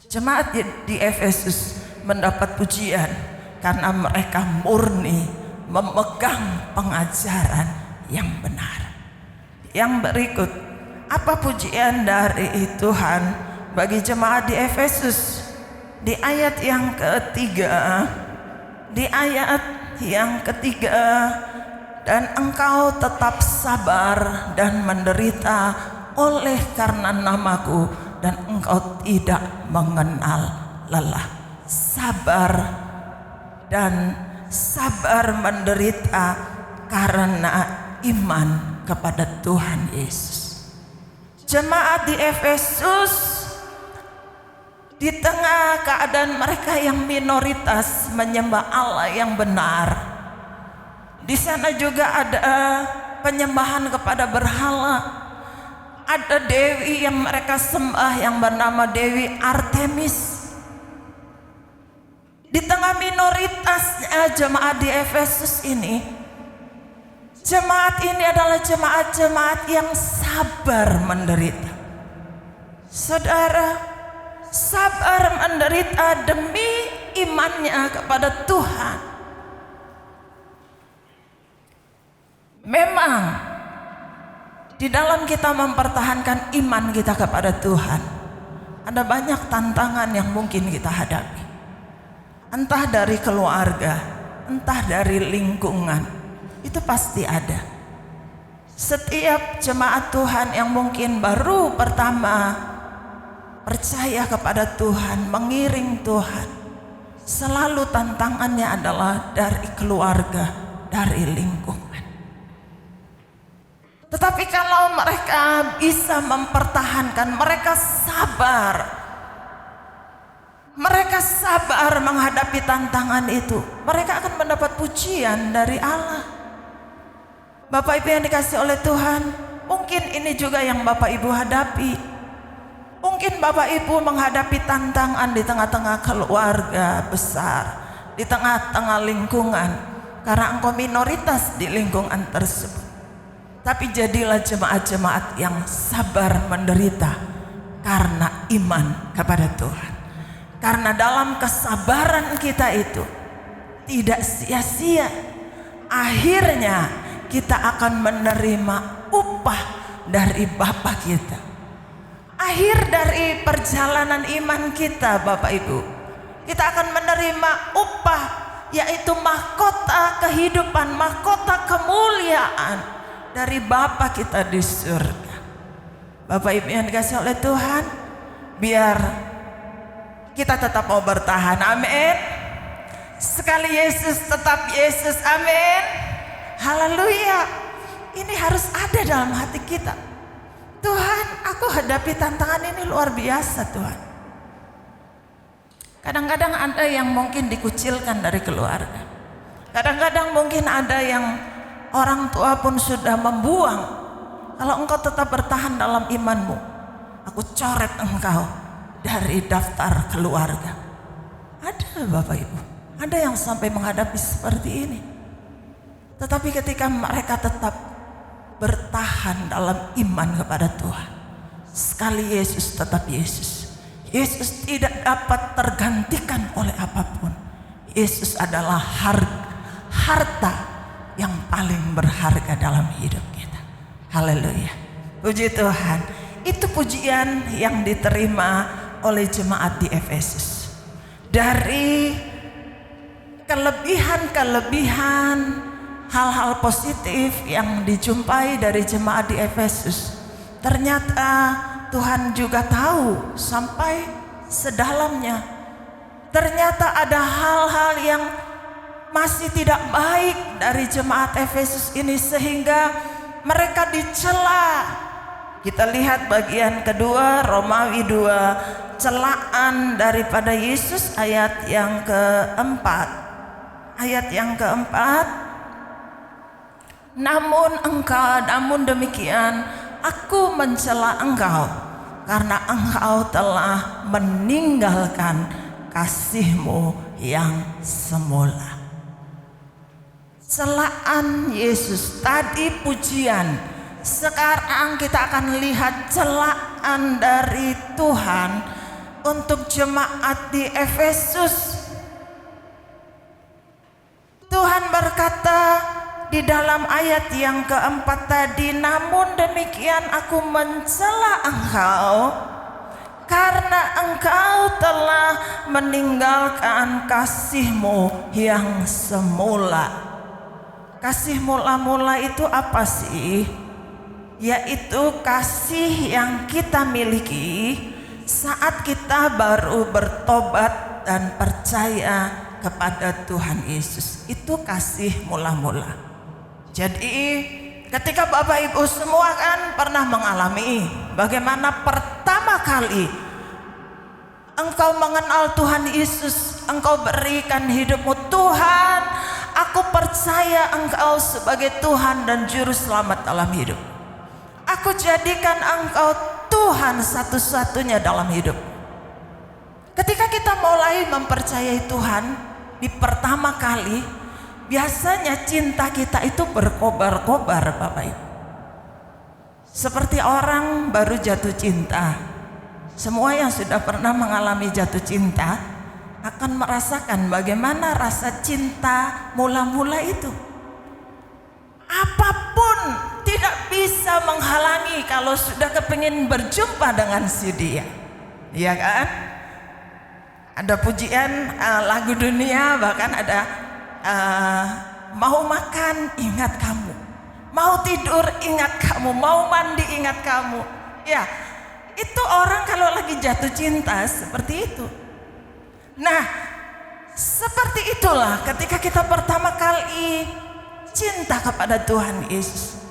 Jemaat di Efesus mendapat pujian karena mereka murni memegang pengajaran yang benar. Yang berikut, apa pujian dari Tuhan bagi jemaat di Efesus? Di ayat yang ketiga, dan engkau tetap sabar dan menderita oleh karena namaku, dan engkau tidak mengenal lelah. Sabar menderita karena iman kepada Tuhan Yesus. Jemaat di Efesus di tengah keadaan mereka yang minoritas menyembah Allah yang benar, di sana juga ada penyembahan kepada berhala. Ada dewi yang mereka sembah yang bernama Dewi Artemis. Di tengah minoritasnya jemaat di Efesus ini, jemaat ini adalah jemaat-jemaat yang sabar menderita. Saudara, sabar menderita demi imannya kepada Tuhan. Memang di dalam kita mempertahankan iman kita kepada Tuhan, ada banyak tantangan yang mungkin kita hadapi. Entah dari keluarga, entah dari lingkungan, itu pasti ada. Setiap jemaat Tuhan yang mungkin baru pertama percaya kepada Tuhan, mengiring Tuhan, selalu tantangannya adalah dari keluarga, dari lingkungan. Tetapi kalau mereka bisa mempertahankan, mereka sabar menghadapi tantangan itu, mereka akan mendapat pujian dari Allah. Bapak Ibu yang dikasih oleh Tuhan, mungkin ini juga yang Bapak Ibu hadapi. Mungkin Bapak Ibu menghadapi tantangan di tengah-tengah keluarga besar, di tengah-tengah lingkungan, karena engkau minoritas di lingkungan tersebut. Tapi jadilah jemaat-jemaat yang sabar menderita karena iman kepada Tuhan. Karena dalam kesabaran kita itu tidak sia-sia. Akhirnya kita akan menerima upah dari Bapa kita. Akhir dari perjalanan iman kita, Bapak Ibu, kita akan menerima upah, yaitu mahkota kehidupan, mahkota kemuliaan dari Bapa kita di surga. Bapak Ibu yang dikasihi oleh Tuhan, biar kita tetap mau bertahan, amin. Sekali Yesus tetap Yesus, amin. Haleluya. Ini harus ada dalam hati kita. Tuhan, aku hadapi tantangan ini luar biasa Tuhan. Kadang-kadang ada yang mungkin dikucilkan dari keluarga. Kadang-kadang mungkin ada yang orang tua pun sudah membuang. Kalau engkau tetap bertahan dalam imanmu, aku coret engkau dari daftar keluarga. Ada Bapak Ibu, ada yang sampai menghadapi seperti ini. Tetapi ketika mereka tetap bertahan dalam iman kepada Tuhan, sekali Yesus tetap Yesus. Yesus tidak dapat tergantikan oleh apapun. Yesus adalah harta yang paling berharga dalam hidup kita. Haleluya. Puji Tuhan. Itu pujian yang diterima oleh jemaat di Efesus. Dari kelebihan-kelebihan, hal-hal positif yang dijumpai dari jemaat di Efesus, ternyata Tuhan juga tahu sampai sedalamnya. Ternyata ada hal-hal yang masih tidak baik dari jemaat Efesus ini sehingga mereka dicela. Kita lihat bagian kedua, Romawi 2, celaan daripada Yesus, ayat yang keempat. Ayat yang keempat, namun demikian aku mencela engkau karena engkau telah meninggalkan kasihmu yang semula. Celaan Yesus, tadi pujian, sekarang kita akan lihat celaan dari Tuhan untuk jemaat di Efesus. Tuhan berkata di dalam ayat yang keempat tadi, namun demikian aku mencela engkau karena engkau telah meninggalkan kasihmu yang semula. Kasih mula-mula itu apa sih? Yaitu kasih yang kita miliki saat kita baru bertobat dan percaya kepada Tuhan Yesus. Itu kasih mula-mula. Jadi ketika Bapak Ibu semua kan pernah mengalami bagaimana pertama kali engkau mengenal Tuhan Yesus, engkau berikan hidupmu, Tuhan, aku percaya engkau sebagai Tuhan dan Juru Selamat dalam hidup. Aku jadikan engkau Tuhan satu-satunya dalam hidup. Ketika kita mulai mempercayai Tuhan di pertama kali, biasanya cinta kita itu berkobar-kobar Bapak Ibu. Seperti orang baru jatuh cinta. Semua yang sudah pernah mengalami jatuh cinta akan merasakan bagaimana rasa cinta mula-mula itu. Apapun tidak bisa menghalangi kalau sudah kepingin berjumpa dengan si dia. Iya kan? Ada pujian lagu dunia, bahkan ada mau makan ingat kamu, mau tidur ingat kamu, mau mandi ingat kamu. Ya, itu orang kalau lagi jatuh cinta seperti itu. Nah, seperti itulah ketika kita pertama kali cinta kepada Tuhan Yesus.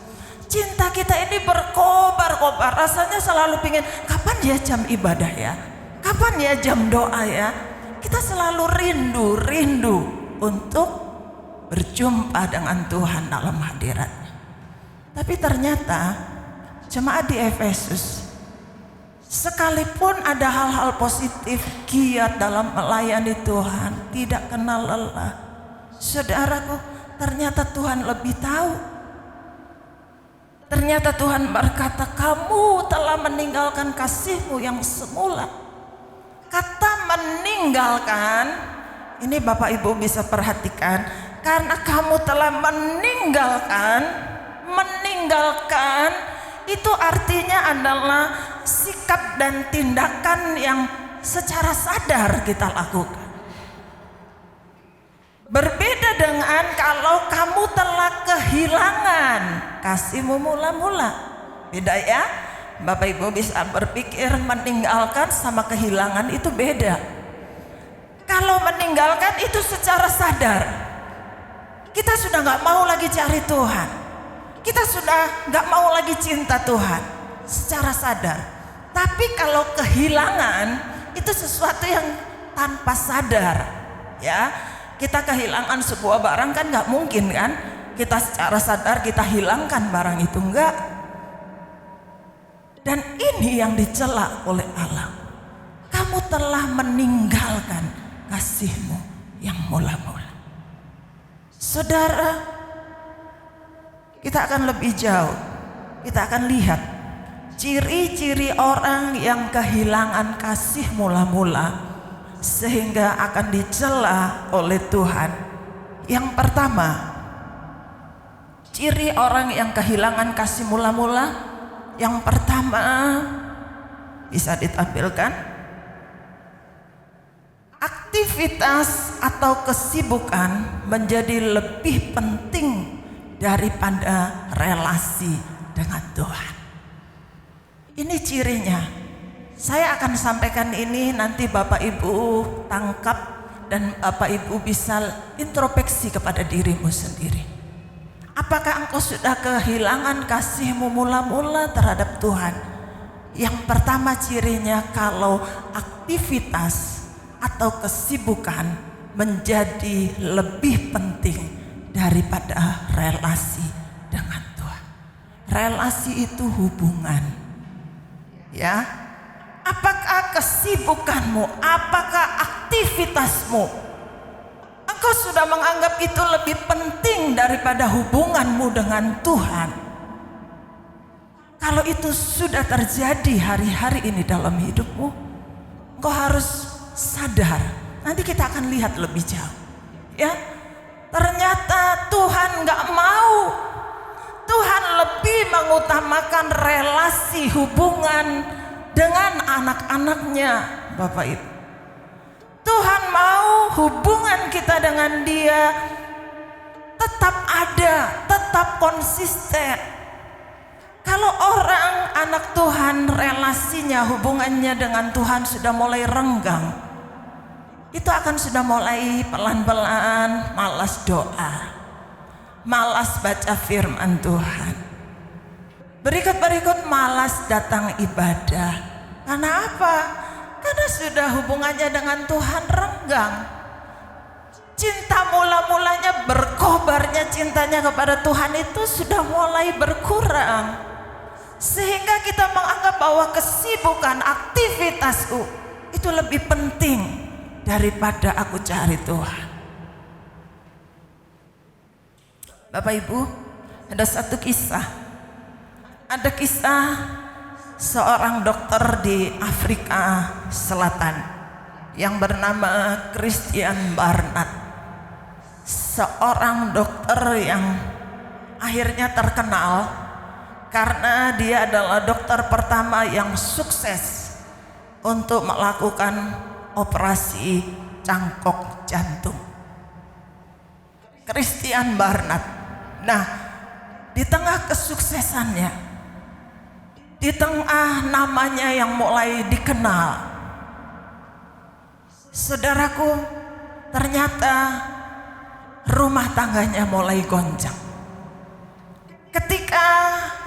Cinta kita ini berkobar-kobar, rasanya selalu pingin kapan ya jam ibadah ya, kapan ya jam doa ya. Kita selalu rindu untuk berjumpa dengan Tuhan dalam hadiratnya. Tapi ternyata jemaat di Efesus, sekalipun ada hal-hal positif, giat dalam melayani Tuhan, tidak kenal lelah. Saudaraku, ternyata Tuhan lebih tahu. Ternyata Tuhan berkata, kamu telah meninggalkan kasihmu yang semula. Kata meninggalkan, ini Bapak Ibu bisa perhatikan, karena kamu telah meninggalkan itu artinya adalah sikap dan tindakan yang secara sadar kita lakukan. Berbeda dengan kalau kamu telah kehilangan kasihmu mula-mula. Beda ya. Bapak Ibu bisa berpikir meninggalkan sama kehilangan itu beda. Kalau meninggalkan itu secara sadar. Kita sudah gak mau lagi cari Tuhan. Kita sudah gak mau lagi cinta Tuhan secara sadar. Tapi kalau kehilangan itu sesuatu yang tanpa sadar, ya. Kita kehilangan sebuah barang kan gak mungkin kan kita secara sadar kita hilangkan barang itu, enggak. Dan ini yang dicela oleh Allah. Kamu telah meninggalkan kasihmu yang mula-mula. Saudara, kita akan lebih jauh. Kita akan lihat ciri-ciri orang yang kehilangan kasih mula-mula sehingga akan dicela oleh Tuhan. Yang pertama, ciri orang yang kehilangan kasih mula-mula, yang pertama bisa ditampilkan, aktivitas atau kesibukan menjadi lebih penting daripada relasi dengan Tuhan. Ini cirinya. Saya akan sampaikan ini, nanti Bapak Ibu tangkap dan Bapak Ibu bisa introspeksi kepada dirimu sendiri. Apakah engkau sudah kehilangan kasihmu mula-mula terhadap Tuhan? Yang pertama cirinya, kalau aktivitas atau kesibukan menjadi lebih penting daripada relasi dengan Tuhan. Relasi itu hubungan, ya. Apakah kesibukanmu, apakah aktivitasmu, engkau sudah menganggap itu lebih penting daripada hubunganmu dengan Tuhan? Kalau itu sudah terjadi hari-hari ini dalam hidupmu, engkau harus sadar. Nanti kita akan lihat lebih jauh, ya. Ternyata Tuhan gak mau. Tuhan lebih mengutamakan relasi hubungan dengan anak-anaknya, Bapak Ibu. Tuhan mau hubungan kita dengan Dia tetap ada, tetap konsisten. Kalau orang anak Tuhan relasinya, hubungannya dengan Tuhan sudah mulai renggang, itu akan sudah mulai pelan-pelan malas doa, malas baca firman Tuhan. Berikut-berikut malas datang ibadah. Karena apa? Karena sudah hubungannya dengan Tuhan renggang. Cinta mula-mulanya, berkobarnya cintanya kepada Tuhan itu sudah mulai berkurang. Sehingga kita menganggap bahwa kesibukan aktivitasku itu lebih penting daripada aku cari Tuhan. Bapak Ibu, ada satu kisah. Ada kisah seorang dokter di Afrika Selatan yang bernama Christian Barnard. Seorang dokter yang akhirnya terkenal karena dia adalah dokter pertama yang sukses untuk melakukan operasi cangkok jantung. Christian Barnard. Nah, di tengah kesuksesannya, di tengah namanya yang mulai dikenal, saudaraku, ternyata rumah tangganya mulai goncang. Ketika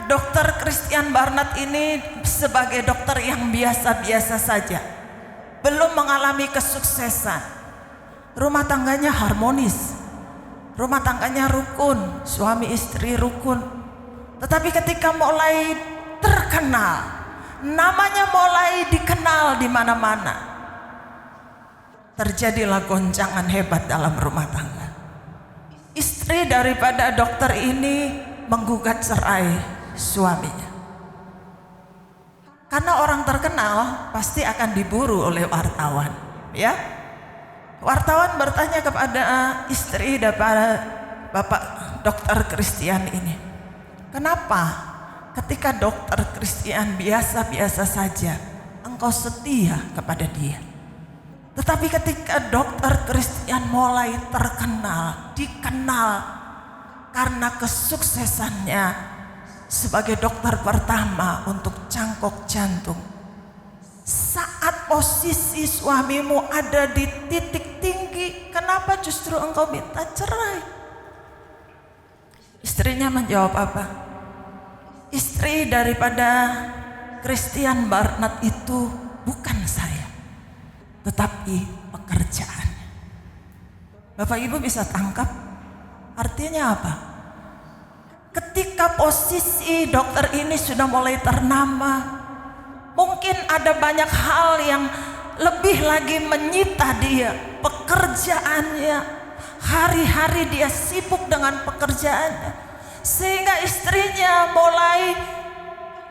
dokter Christian Barnard ini sebagai dokter yang biasa-biasa saja, belum mengalami kesuksesan, rumah tangganya harmonis, rumah tangganya rukun, suami istri rukun. Tetapi ketika mulai terkenal, namanya mulai dikenal di mana-mana, terjadilah goncangan hebat dalam rumah tangga. Istri daripada dokter ini menggugat cerai suaminya. Karena orang terkenal pasti akan diburu oleh wartawan, ya. Wartawan bertanya kepada istri daripada Bapak dokter Christian ini, kenapa ketika dokter Christian biasa-biasa saja engkau setia kepada dia, tetapi ketika dokter Christian mulai terkenal, dikenal karena kesuksesannya sebagai dokter pertama untuk cangkok jantung. Saat posisi suamimu ada di titik tinggi, kenapa justru engkau minta cerai? Istrinya menjawab apa? Istri daripada Christian Barnard itu bukan saya, tetapi pekerjaannya. Bapak Ibu bisa tangkap artinya apa? Ketika posisi dokter ini sudah mulai ternama, mungkin ada banyak hal yang lebih lagi menyita dia, pekerjaannya. Hari-hari dia sibuk dengan pekerjaannya, sehingga istrinya mulai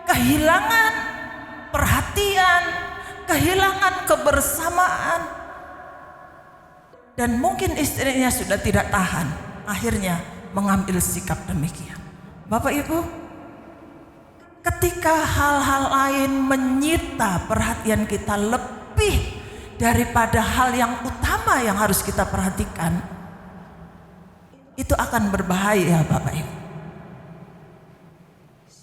kehilangan perhatian, kehilangan kebersamaan. Dan mungkin istrinya sudah tidak tahan, akhirnya mengambil sikap demikian. Bapak Ibu, ketika hal-hal lain menyita perhatian kita lebih daripada hal yang utama yang harus kita perhatikan, itu akan berbahaya, Bapak Ibu.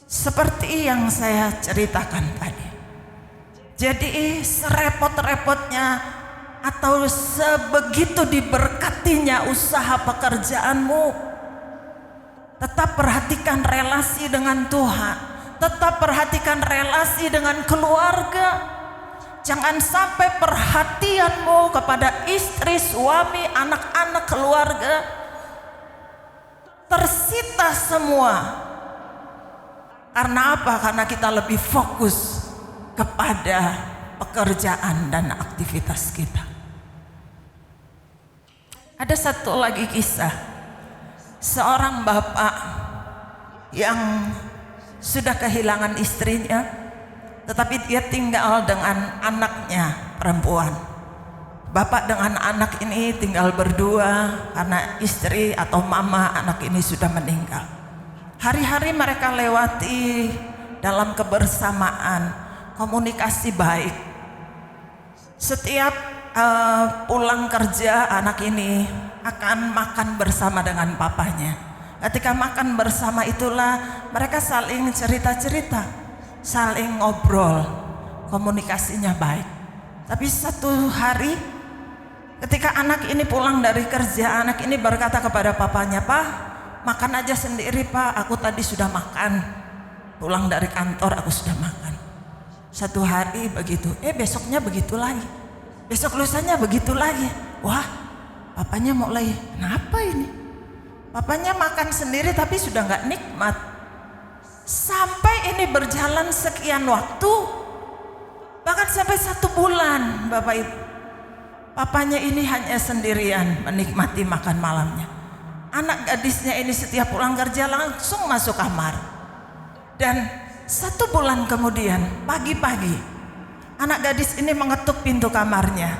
Seperti yang saya ceritakan tadi. Jadi serepot-repotnya atau sebegitu diberkatinya usaha pekerjaanmu, tetap perhatikan relasi dengan Tuhan, tetap perhatikan relasi dengan keluarga. Jangan sampai perhatianmu kepada istri, suami, anak-anak, keluarga tersita semua. Karena apa? Karena kita lebih fokus kepada pekerjaan dan aktivitas kita. Ada satu lagi kisah. Seorang bapak yang sudah kehilangan istrinya, tetapi dia tinggal dengan anaknya perempuan. Bapak dengan anak ini tinggal berdua karena istri atau mama anak ini sudah meninggal. Hari-hari mereka lewati dalam kebersamaan, komunikasi baik. Setiap pulang kerja, anak ini akan makan bersama dengan papanya. Ketika makan bersama itulah mereka saling cerita-cerita, saling ngobrol, komunikasinya baik. Tapi satu hari ketika anak ini pulang dari kerja, anak ini berkata kepada papanya, "Pak, makan aja sendiri Pak, aku tadi sudah makan. Pulang dari kantor aku sudah makan." Satu hari begitu, besoknya begitu lagi. Besok lusanya begitu lagi. Wah, papanya mulai, kenapa ini? Papanya makan sendiri tapi sudah nggak nikmat. Sampai ini berjalan sekian waktu, bahkan sampai 1 bulan, Bapak Ibu. Papanya ini hanya sendirian menikmati makan malamnya. Anak gadisnya ini setiap pulang kerja langsung masuk kamar. Dan 1 bulan kemudian, pagi-pagi, anak gadis ini mengetuk pintu kamarnya.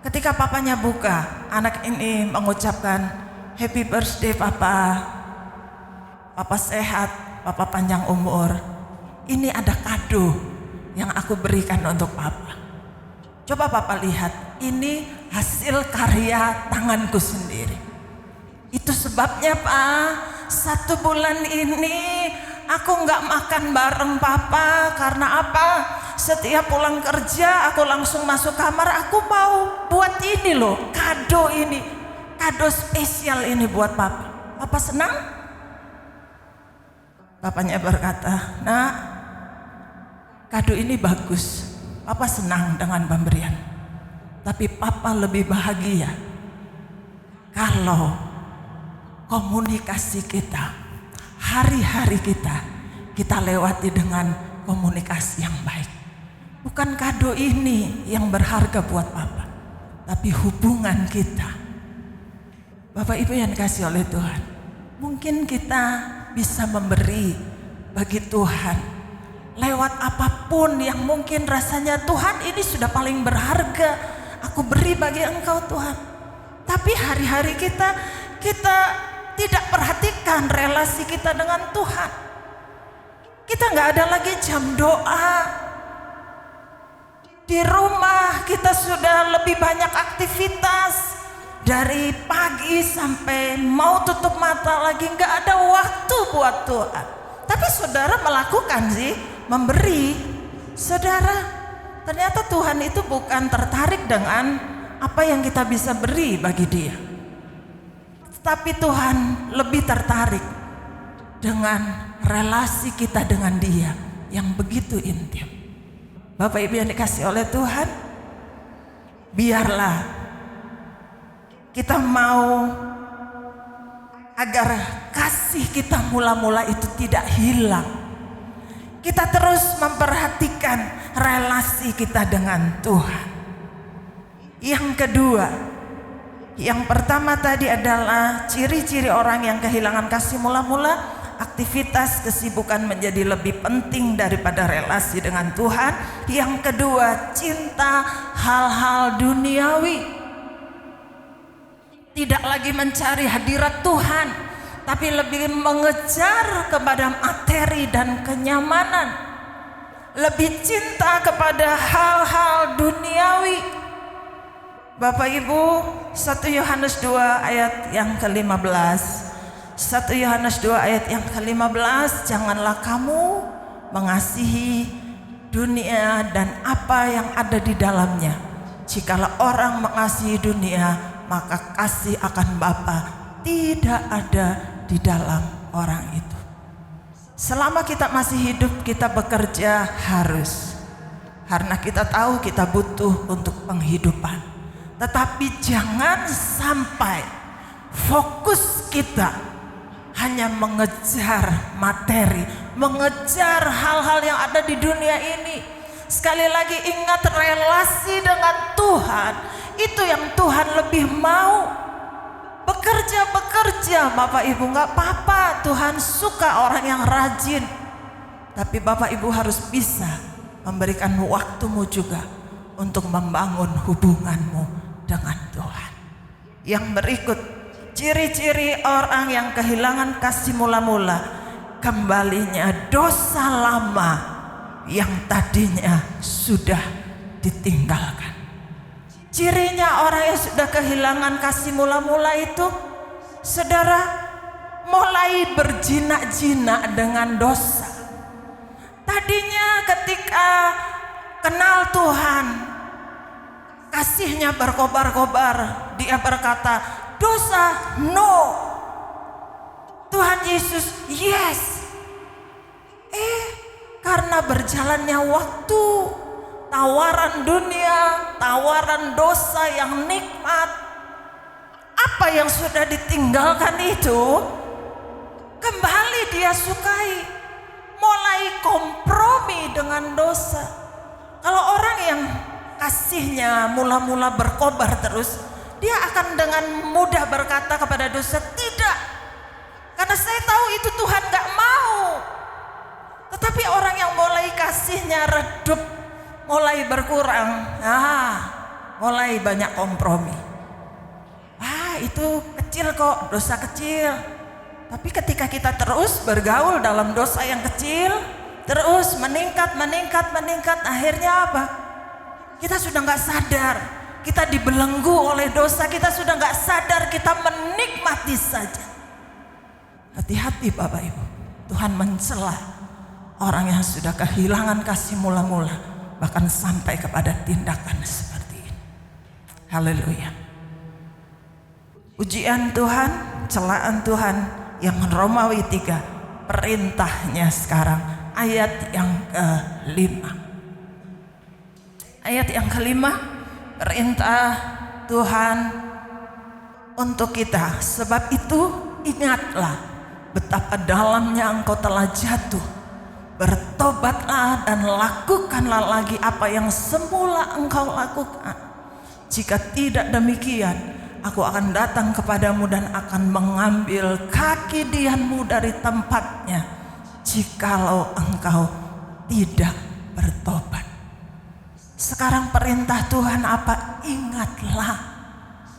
Ketika papanya buka, anak ini mengucapkan, "Happy birthday Papa. Papa sehat, Papa panjang umur. Ini ada kado yang aku berikan untuk Papa. Coba Papa lihat, ini hasil karya tanganku sendiri. Itu sebabnya Pak, 1 bulan ini aku nggak makan bareng Papa. Karena apa? Setiap pulang kerja aku langsung masuk kamar, aku mau buat ini loh, kado ini, kado spesial ini buat Papa. Papa senang?" Papanya berkata, "Nak, kado ini bagus, Papa senang dengan pemberian. Tapi Papa lebih bahagia kalau komunikasi kita, hari-hari kita lewati dengan komunikasi yang baik. Bukan kado ini yang berharga buat Papa, tapi hubungan kita." Bapak Ibu yang dikasihi oleh Tuhan, mungkin kita bisa memberi bagi Tuhan lewat apapun yang mungkin rasanya, Tuhan ini sudah paling berharga, aku beri bagi Engkau Tuhan. Tapi hari-hari kita tidak perhatikan relasi kita dengan Tuhan. Kita nggak ada lagi jam doa. Di rumah kita sudah lebih banyak aktivitas, dari pagi sampai mau tutup mata lagi nggak ada waktu buat Tuhan. Tapi saudara melakukan sih, memberi. Saudara, ternyata Tuhan itu bukan tertarik dengan apa yang kita bisa beri bagi Dia. Tapi Tuhan lebih tertarik dengan relasi kita dengan Dia yang begitu intim. Bapak Ibu yang dikasih oleh Tuhan, biarlah kita mau agar kasih kita mula-mula itu tidak hilang. Kita terus memperhatikan relasi kita dengan Tuhan. Yang kedua, yang pertama tadi adalah ciri-ciri orang yang kehilangan kasih mula-mula. Aktivitas kesibukan menjadi lebih penting daripada relasi dengan Tuhan. Yang kedua, cinta hal-hal duniawi. Tidak lagi mencari hadirat Tuhan, tapi lebih mengejar kepada materi dan kenyamanan. Lebih cinta kepada hal-hal duniawi. Bapak Ibu, 1 Yohanes 2 ayat yang ke-15. 1 Yohanes 2 ayat yang ke-15, janganlah kamu mengasihi dunia dan apa yang ada di dalamnya. Jikalau orang mengasihi dunia, maka kasih akan Bapa tidak ada di dalam orang itu. Selama kita masih hidup, kita bekerja harus, karena kita tahu kita butuh untuk penghidupan. Tetapi jangan sampai fokus kita hanya mengejar materi, mengejar hal-hal yang ada di dunia ini. Sekali lagi ingat, relasi dengan Tuhan itu yang Tuhan lebih mau. Bekerja Bapak Ibu, gak apa-apa, Tuhan suka orang yang rajin. Tapi Bapak Ibu harus bisa memberikan waktumu juga untuk membangun hubunganmu dengan Tuhan. Yang berikut, ciri-ciri orang yang kehilangan kasih mula-mula, kembalinya dosa lama yang tadinya sudah ditinggalkan. Cirinya orang yang sudah kehilangan kasih mula-mula itu, saudara, mulai berjinak-jinak dengan dosa. Tadinya ketika kenal Tuhan, kasihnya berkobar-kobar, dia berkata, dosa no, Tuhan Yesus yes. Karena berjalannya waktu, tawaran dunia, tawaran dosa yang nikmat, apa yang sudah ditinggalkan itu kembali dia sukai, mulai kompromi dengan dosa. Kalau orang yang kasihnya mula-mula berkobar terus, dia akan dengan mudah berkata kepada dosa, tidak, karena saya tahu itu Tuhan gak mau. Tetapi orang yang mulai kasihnya redup, mulai berkurang, mulai banyak kompromi. Itu kecil kok, dosa kecil. Tapi ketika kita terus bergaul dalam dosa yang kecil, terus meningkat, akhirnya apa? Kita sudah gak sadar, kita dibelenggu oleh dosa, kita sudah gak sadar, kita menikmati saja. Hati-hati Bapak Ibu, Tuhan mencela orang yang sudah kehilangan kasih mula-mula, bahkan sampai kepada tindakan seperti ini. Haleluya. Ujian Tuhan, celaan Tuhan yang Romawi 3, perintahnya sekarang, ayat yang ke-5. Ayat yang ke-5, perintah Tuhan untuk kita. Sebab itu ingatlah betapa dalamnya engkau telah jatuh. Bertobatlah dan lakukanlah lagi apa yang semula engkau lakukan. Jika tidak demikian, aku akan datang kepadamu dan akan mengambil kaki dianmu dari tempatnya, jikalau engkau tidak bertobat. Sekarang perintah Tuhan apa? Ingatlah.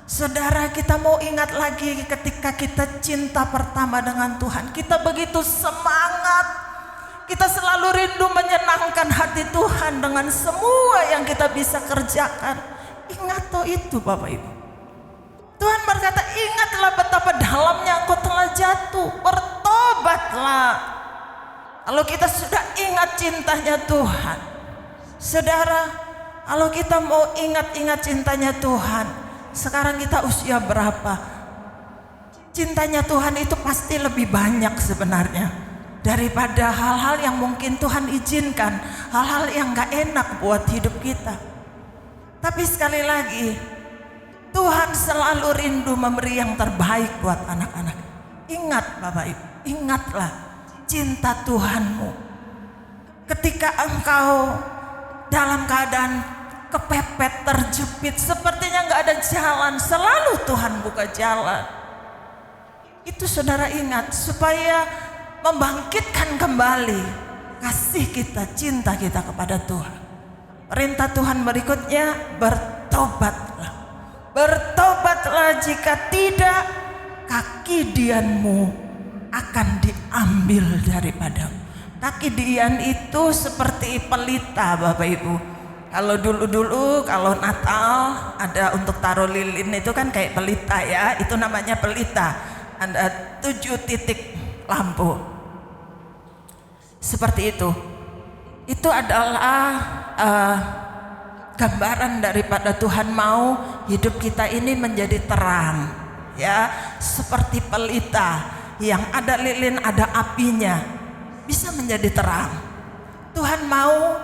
Saudara, kita mau ingat lagi ketika kita cinta pertama dengan Tuhan, kita begitu semangat. Kita selalu rindu menyenangkan hati Tuhan dengan semua yang kita bisa kerjakan. Ingat toh itu Bapak Ibu. Tuhan ingatlah betapa dalamnya engkau telah jatuh, bertobatlah. Kalau kita sudah ingat cintanya Tuhan, saudara, kalau kita mau ingat-ingat cintanya Tuhan, sekarang kita usia berapa? Cintanya Tuhan itu pasti lebih banyak sebenarnya daripada hal-hal yang mungkin Tuhan izinkan, hal-hal yang gak enak buat hidup kita. Tapi sekali lagi, Tuhan selalu rindu memberi yang terbaik buat anak-anak. Ingat Bapak Ibu, ingatlah cinta Tuhanmu. Ketika engkau dalam keadaan kepepet, terjepit, sepertinya gak ada jalan, selalu Tuhan buka jalan. Itu saudara ingat, supaya membangkitkan kembali kasih kita, cinta kita kepada Tuhan. Perintah Tuhan berikutnya, bertobatlah. Bertobatlah, jika tidak kaki dianmu akan diambil daripadamu. Kaki dian itu seperti pelita Bapak Ibu. Kalau dulu-dulu kalau Natal ada untuk taruh lilin itu kan kayak pelita ya, itu namanya pelita. Ada 7 titik lampu. Seperti itu. Itu adalah gambaran daripada Tuhan mau hidup kita ini menjadi terang, ya, seperti pelita yang ada lilin, ada apinya, bisa menjadi terang. Tuhan mau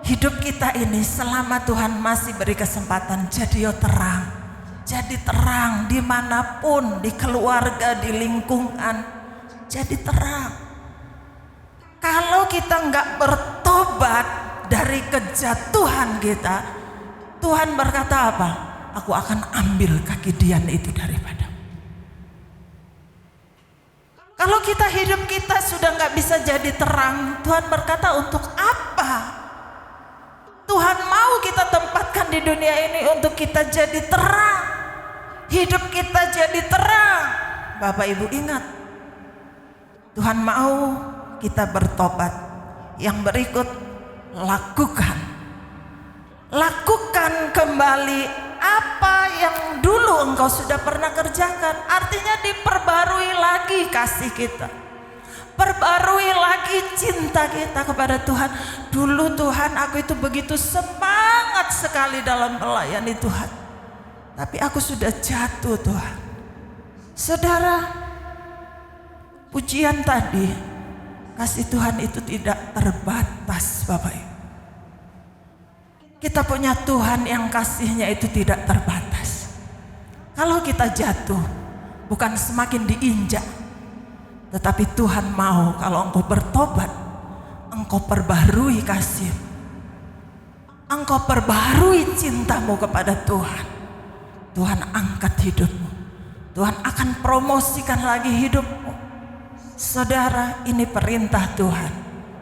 hidup kita ini selama Tuhan masih beri kesempatan jadi terang, jadi terang dimanapun, di keluarga, di lingkungan, jadi terang. Kalau kita nggak bertobat dari kejatuhan kita, Tuhan berkata apa? Aku akan ambil kaki dian itu daripada. Kalau kita hidup kita sudah nggak bisa jadi terang, Tuhan berkata untuk apa? Tuhan mau kita tempatkan di dunia ini untuk kita jadi terang. Hidup kita jadi terang. Bapak Ibu ingat, Tuhan mau kita bertobat. Yang berikut, lakukan kembali apa yang dulu engkau sudah pernah kerjakan. Artinya diperbarui lagi kasih kita, perbarui lagi cinta kita kepada Tuhan. Dulu Tuhan, aku itu begitu semangat sekali dalam melayani Tuhan, tapi aku sudah jatuh Tuhan. Saudara, pujian tadi, kasih Tuhan itu tidak terbatas Bapak Ibu. Kita punya Tuhan yang kasihnya itu tidak terbatas. Kalau kita jatuh, bukan semakin diinjak, tetapi Tuhan mau kalau engkau bertobat, engkau perbarui kasih, engkau perbarui cintamu kepada Tuhan. Tuhan angkat hidupmu, Tuhan akan promosikan lagi hidupmu. Saudara, ini perintah Tuhan.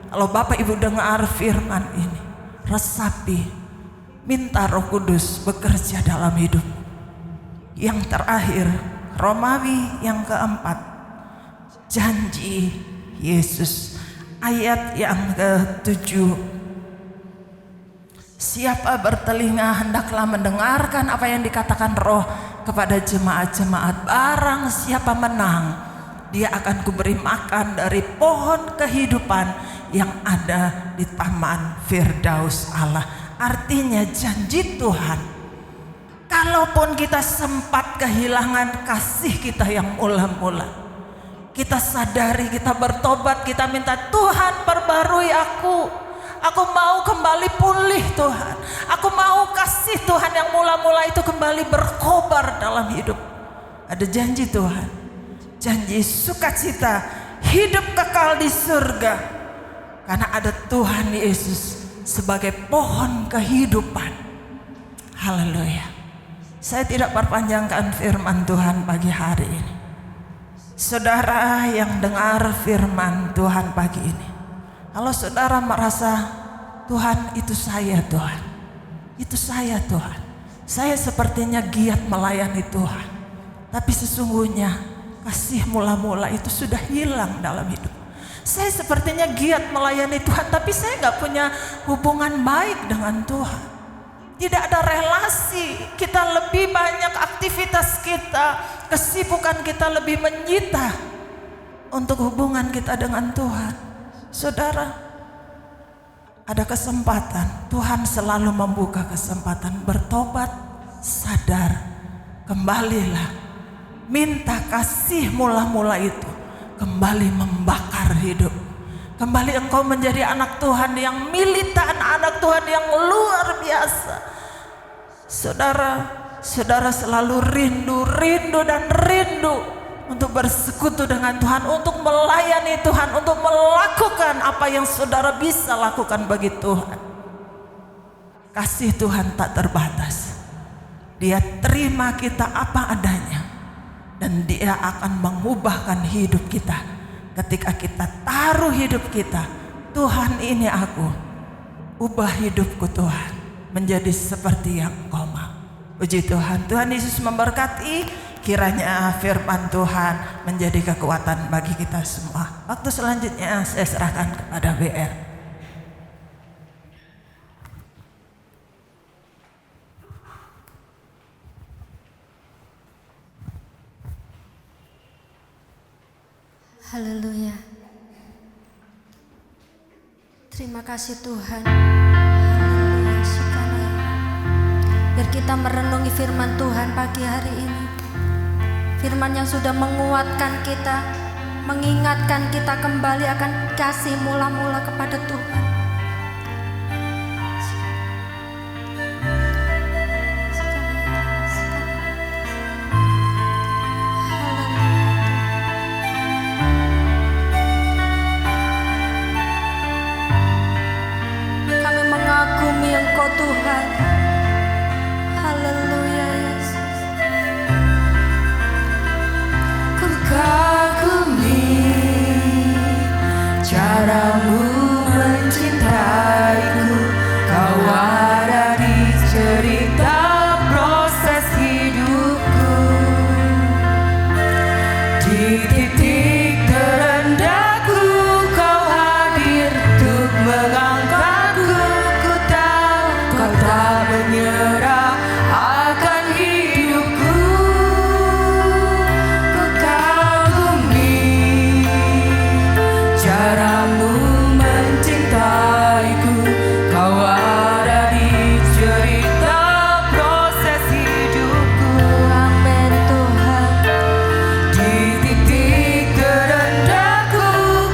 Kalau Bapak Ibu dengar firman ini, resapi, minta Roh Kudus bekerja dalam hidup. Yang terakhir, Romawi yang keempat, janji Yesus, ayat yang ke-7. Siapa bertelinga hendaklah mendengarkan apa yang dikatakan Roh kepada jemaat-jemaat. Barang siapa menang, dia akan kuberi makan dari pohon kehidupan yang ada di taman Firdaus Allah. Artinya janji Tuhan, kalaupun kita sempat kehilangan kasih kita yang mula-mula, kita sadari, kita bertobat, kita minta Tuhan perbarui aku mau kembali pulih Tuhan, aku mau kasih Tuhan yang mula-mula itu kembali berkobar dalam hidup. Ada janji Tuhan, janji sukacita, hidup kekal di surga, karena ada Tuhan Yesus sebagai pohon kehidupan. Haleluya. Saya tidak perpanjangkan firman Tuhan pagi hari ini. Saudara yang dengar firman Tuhan pagi ini, kalau saudara merasa Tuhan itu saya Tuhan, itu saya Tuhan, saya sepertinya giat melayani Tuhan, tapi sesungguhnya kasih mula-mula itu sudah hilang dalam hidup. Saya sepertinya giat melayani Tuhan, tapi saya nggak punya hubungan baik dengan Tuhan. Tidak ada relasi, kita lebih banyak aktivitas kita, kesibukan kita lebih menyita untuk hubungan kita dengan Tuhan. Saudara, ada kesempatan, Tuhan selalu membuka kesempatan bertobat, sadar, kembalilah, minta kasih mula-mula itu kembali membakar hidup. Kembali engkau menjadi anak Tuhan yang militan, anak Tuhan yang luar biasa. Saudara selalu rindu untuk bersekutu dengan Tuhan, untuk melayani Tuhan, untuk melakukan apa yang saudara bisa lakukan bagi Tuhan. Kasih Tuhan tak terbatas. Dia terima kita apa adanya, dan Dia akan mengubahkan hidup kita. Ketika kita taruh hidup kita, Tuhan ini aku, ubah hidupku Tuhan menjadi seperti yang Engkau mau. Puji Tuhan. Tuhan Yesus memberkati. Kiranya firman Tuhan menjadi kekuatan bagi kita semua. Waktu selanjutnya saya serahkan kepada WR. Haleluya. Terima kasih Tuhan. Haleluya. Biar kita merenungi firman Tuhan pagi hari ini. Firman yang sudah menguatkan kita, mengingatkan kita kembali akan kasih mula-mula kepada Tuhan. Kami mengagumi Engkau Tuhan. Haleluya Yesus. Ku kagumi Caramu mencintaiku, Kau ada di cerita proses hidupku. Di titik terendahku Kau hadir untuk mengangkatku. Ku tahu Kau tak menyerah akan hidupku. Ku kagumi caramu mencintaiku, Kau ada di cerita proses hidupku. Amin Tuhan. Di titik terendahku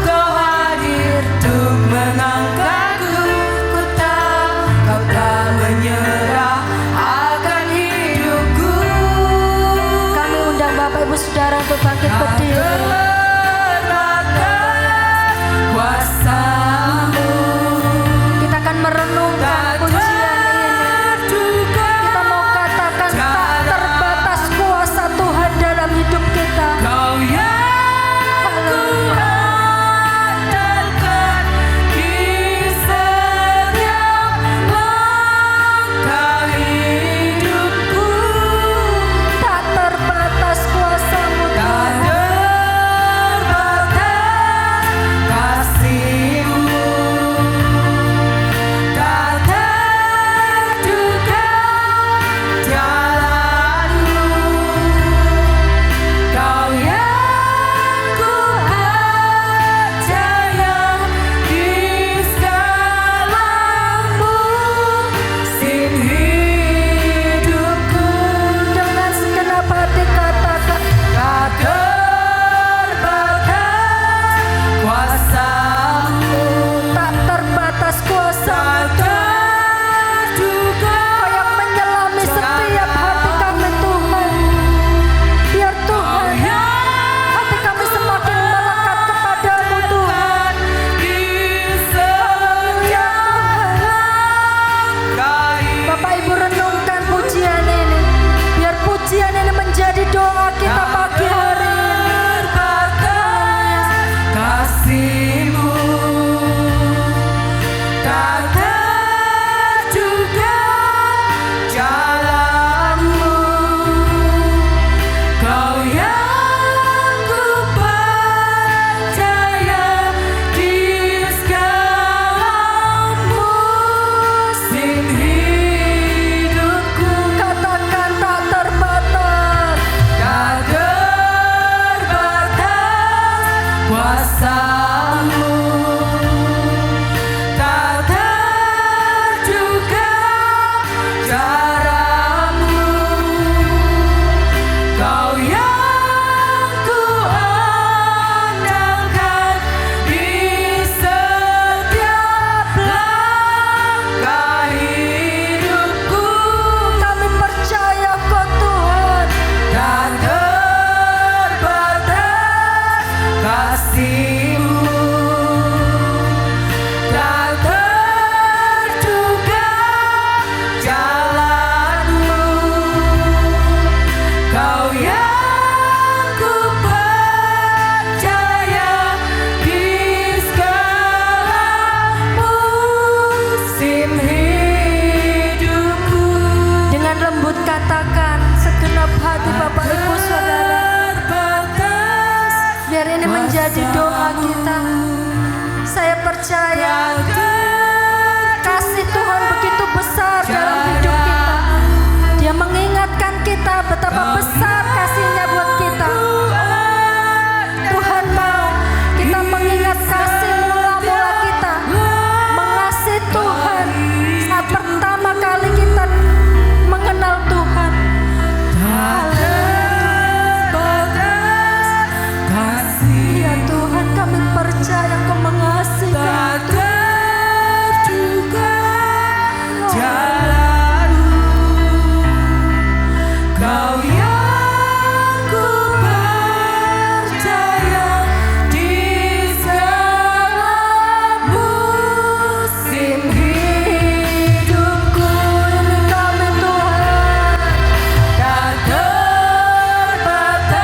Kau hadir untuk mengangkatku. Ku tahu Kau tak menyerah akan hidupku. Kami undang Bapak Ibu Saudara untuk bangkit berdiri. Kuasamu Kita akan merenungkan pujian ini. Kita mau katakan tak terbatas kuasa Tuhan dalam hidup kita. Kau yang ku andalkan di setiap langkah hidupku. Tak terbatas kuasa-Mu Tak Tuhan. terbatas kasih-Mu, tak terduga jalan-Mu. Kau yang ku percaya di segala musim hidupku. Dengan segenap hati katakan, Tak terbatas kuasa-Mu, tak terbatas kuasa-Mu tak Tuhan. terduga Kau yang menyelami setiap hati kami Tuhan. Biar Tuhan hati kami semakin melekat kepadamu Tuhan. di setiap langkah Bapak Ibu renungkan pujian ini. Biar pujian ini menjadi doa kita pagi hari ini. terbatas kasih-Mu, tak terduga jalan-Mu. Kau yang ku percaya di segala musim hidupku. Kau yang ku percaya di segala musim hidupku. Dengan lembut katakan segenap hati Bapak Ibu Saudara. Biar ini menjadi doa kita. Saya percaya kasih Tuhan begitu besar dalam hidup kita. Dia mengingatkan kita betapa besar kasih-Nya buat kita. Tuhan mau kita mengingat kasih mula-mula kita mengasihi Tuhan saat pertama kali kita mengenal Tuhan. Ya Tuhan, kami percaya Kau mengasihi kami. Kau yang ku percaya di segala musim hidupku. Ini kami Tuhan. Tak terbatas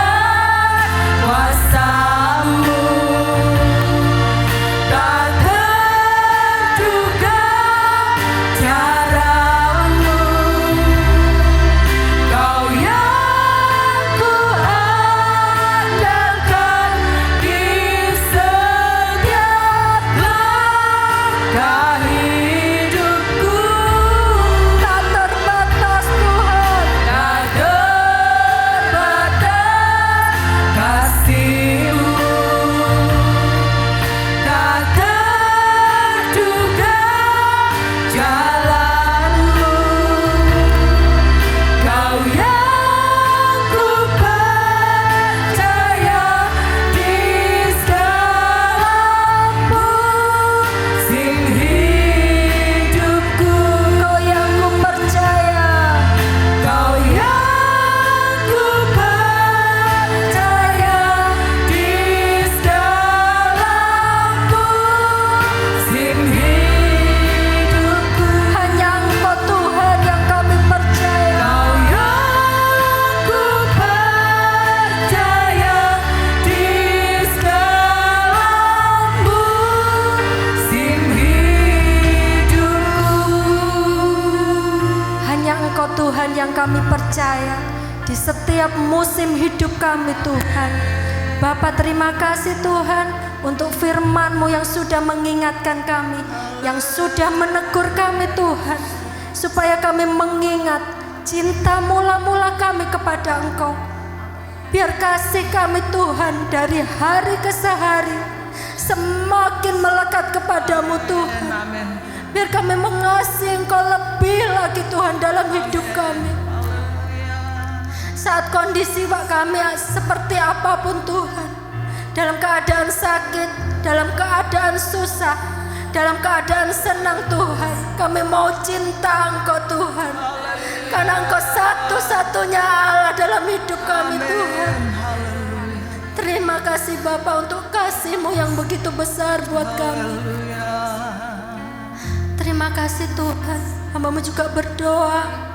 kuasa-Mu, tak terduga cara-Mu. Kau yang ku andalkan di setiap langkah hidupku. Tak terbatas Tuhan. Tak terbatas kasih-Mu, tak terduga jalan-Mu. Kau yang ku percaya di segala musim hidupku. Kau yang ku percaya. Kau yang ku percaya di segala musim hidupku. Hanya Engkau Tuhan yang kami percaya. Kau yang ku percaya di segala musim hidupku. Hanya Engkau Tuhan yang kami percaya di setiap musim hidup kami Tuhan. Bapa, terima kasih Tuhan untuk firman-Mu yang sudah mengingatkan kami, yang sudah menegur kami Tuhan, supaya kami mengingat cinta mula-mula kami kepada Engkau. Biar kasih kami Tuhan dari hari ke sehari semakin melekat kepadamu Tuhan. Biar kami mengasihi Engkau lebih lagi Tuhan dalam hidup kami. Saat kondisi kami seperti apapun Tuhan, dalam keadaan sakit, dalam keadaan susah, dalam keadaan senang Tuhan, kami mau cinta Engkau Tuhan. Karena Engkau satu-satunya Allah dalam hidup kami Tuhan. Terima kasih Bapa untuk kasih-Mu yang begitu besar buat kami. Terima kasih Tuhan. Hamba-Mu juga berdoa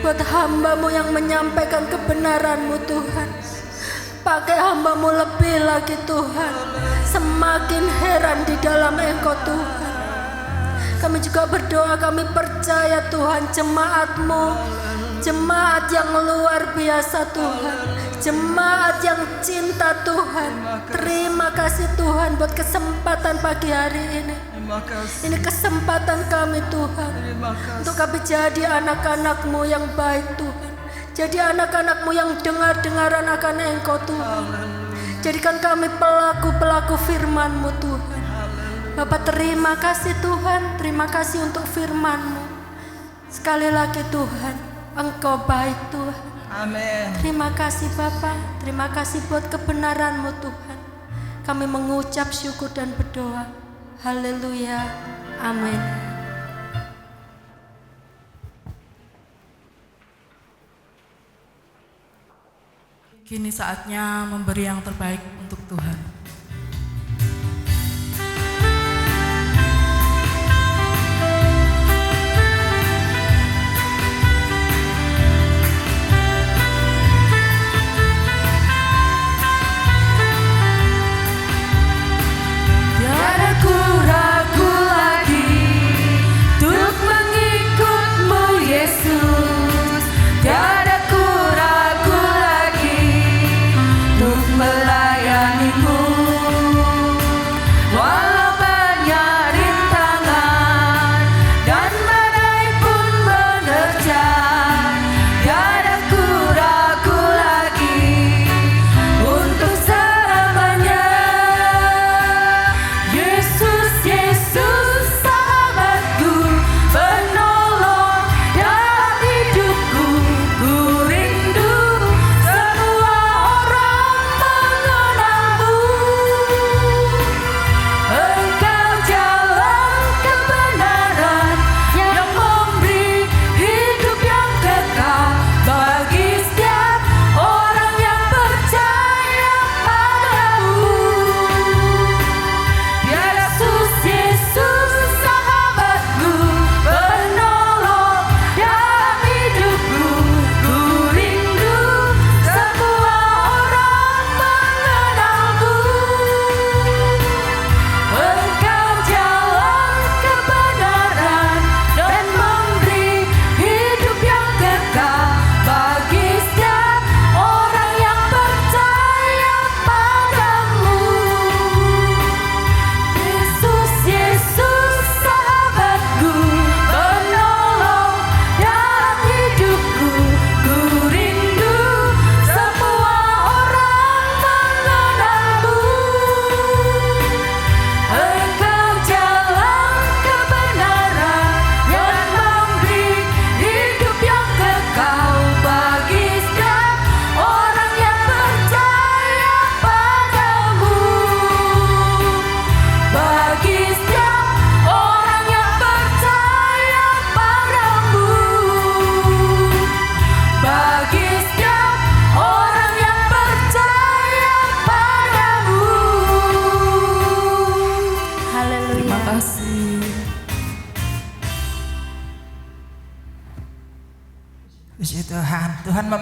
buat hamba-Mu yang menyampaikan kebenaran-Mu Tuhan. Pakai hamba-Mu lebih lagi Tuhan. Semakin heran di dalam Engkau Tuhan. Kami juga berdoa, kami percaya Tuhan jemaat-Mu, jemaat yang luar biasa Tuhan, jemaat yang cinta Tuhan. Terima kasih Tuhan buat kesempatan pagi hari ini. Ini kesempatan kami Tuhan, untuk kami jadi anak-anak-Mu yang baik Tuhan. Jadi anak-anak-Mu yang dengar-dengaran akan Engkau Tuhan. Jadikan kami pelaku-pelaku firman-Mu Tuhan. Bapak, terima kasih Tuhan, terima kasih untuk firman-Mu. Sekali lagi Tuhan, Engkau baik Tuhan. Amin. Terima kasih Bapak, terima kasih buat kebenaran-Mu Tuhan. Kami mengucap syukur dan berdoa. Haleluya, amin. Kini saatnya memberi yang terbaik untuk Tuhan.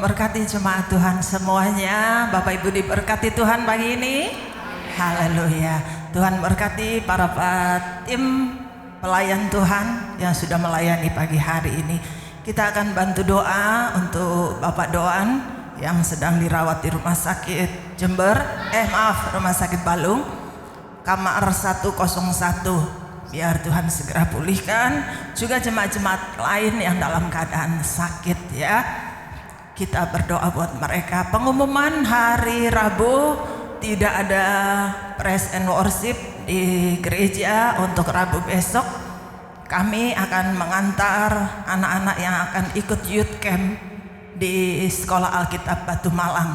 memberkati jemaat Tuhan semuanya. Bapak Ibu diberkati Tuhan pagi ini. Haleluya. Tuhan berkati para tim pelayan Tuhan yang sudah melayani pagi hari ini. Kita akan bantu doa untuk Bapak Doan yang sedang dirawat di rumah sakit rumah sakit Balung, kamar 101. Biar Tuhan segera pulihkan. Juga jemaat-jemaat lain yang dalam keadaan sakit ya. Kita berdoa buat mereka. Pengumuman hari Rabu tidak ada praise and worship di gereja untuk Rabu besok. Kami akan mengantar anak-anak yang akan ikut youth camp di Sekolah Alkitab Batu Malang.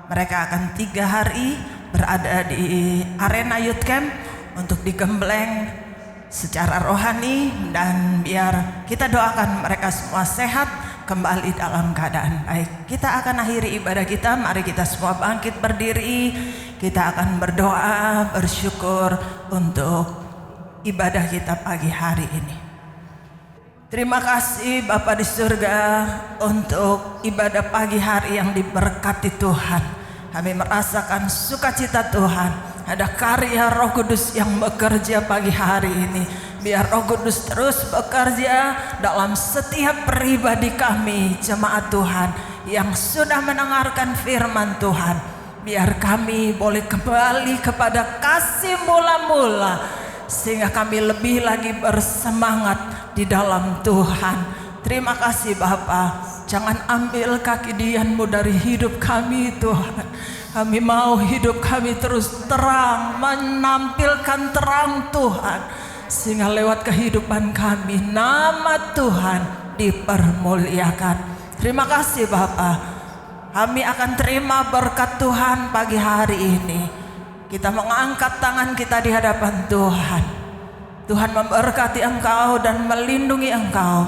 Mereka akan 3 hari berada di arena youth camp untuk digembleng secara rohani, dan biar kita doakan mereka semua sehat kembali dalam keadaan baik. Kita akan akhiri ibadah kita. Mari kita semua bangkit berdiri. Kita akan berdoa, bersyukur untuk ibadah kita pagi hari ini. Terima kasih Bapa di surga untuk ibadah pagi hari yang diberkati Tuhan. Kami merasakan sukacita Tuhan. Ada karya Roh Kudus yang bekerja pagi hari ini. Biar Roh Kudus terus bekerja dalam setiap pribadi kami, jemaat Tuhan yang sudah mendengarkan firman Tuhan. Biar kami boleh kembali kepada kasih mula-mula, sehingga kami lebih lagi bersemangat di dalam Tuhan. Terima kasih Bapa. Jangan ambil kaki dian-Mu dari hidup kami Tuhan. Kami mau hidup kami terus terang, menampilkan terang Tuhan, sehingga lewat kehidupan kami nama Tuhan dipermuliakan. Terima kasih Bapa. Kami akan terima berkat Tuhan pagi hari ini. Kita mengangkat tangan kita di hadapan Tuhan. Tuhan memberkati engkau dan melindungi engkau.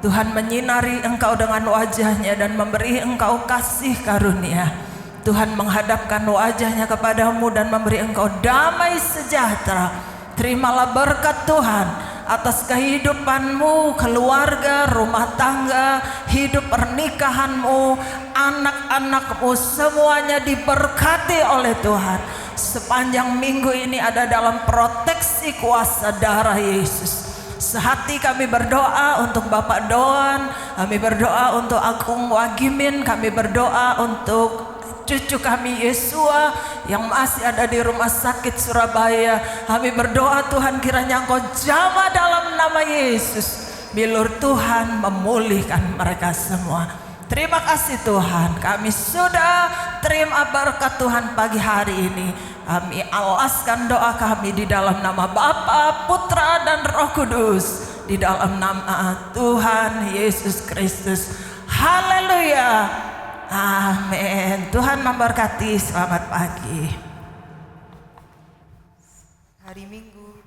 Tuhan menyinari engkau dengan wajahnya dan memberi engkau kasih karunia. Tuhan menghadapkan wajahnya kepadamu dan memberi engkau damai sejahtera. Terimalah berkat Tuhan atas kehidupanmu, keluarga, rumah tangga, hidup pernikahanmu, anak-anakmu, semuanya diberkati oleh Tuhan. Sepanjang minggu ini ada dalam proteksi kuasa darah Yesus. Sehati kami berdoa untuk Bapak Doan, kami berdoa untuk Agung Wagimin, kami berdoa untuk cucu kami Yesua yang masih ada di rumah sakit Surabaya. Kami berdoa Tuhan kiranya Engkau jamah dalam nama Yesus. Bilur Tuhan memulihkan mereka semua. Terima kasih Tuhan. Kami sudah terima berkat Tuhan pagi hari ini. Kami alaskan doa kami di dalam nama Bapa, Putra dan Roh Kudus. Di dalam nama Tuhan Yesus Kristus. Haleluya. Amin. Tuhan memberkati. Selamat pagi. Hari Minggu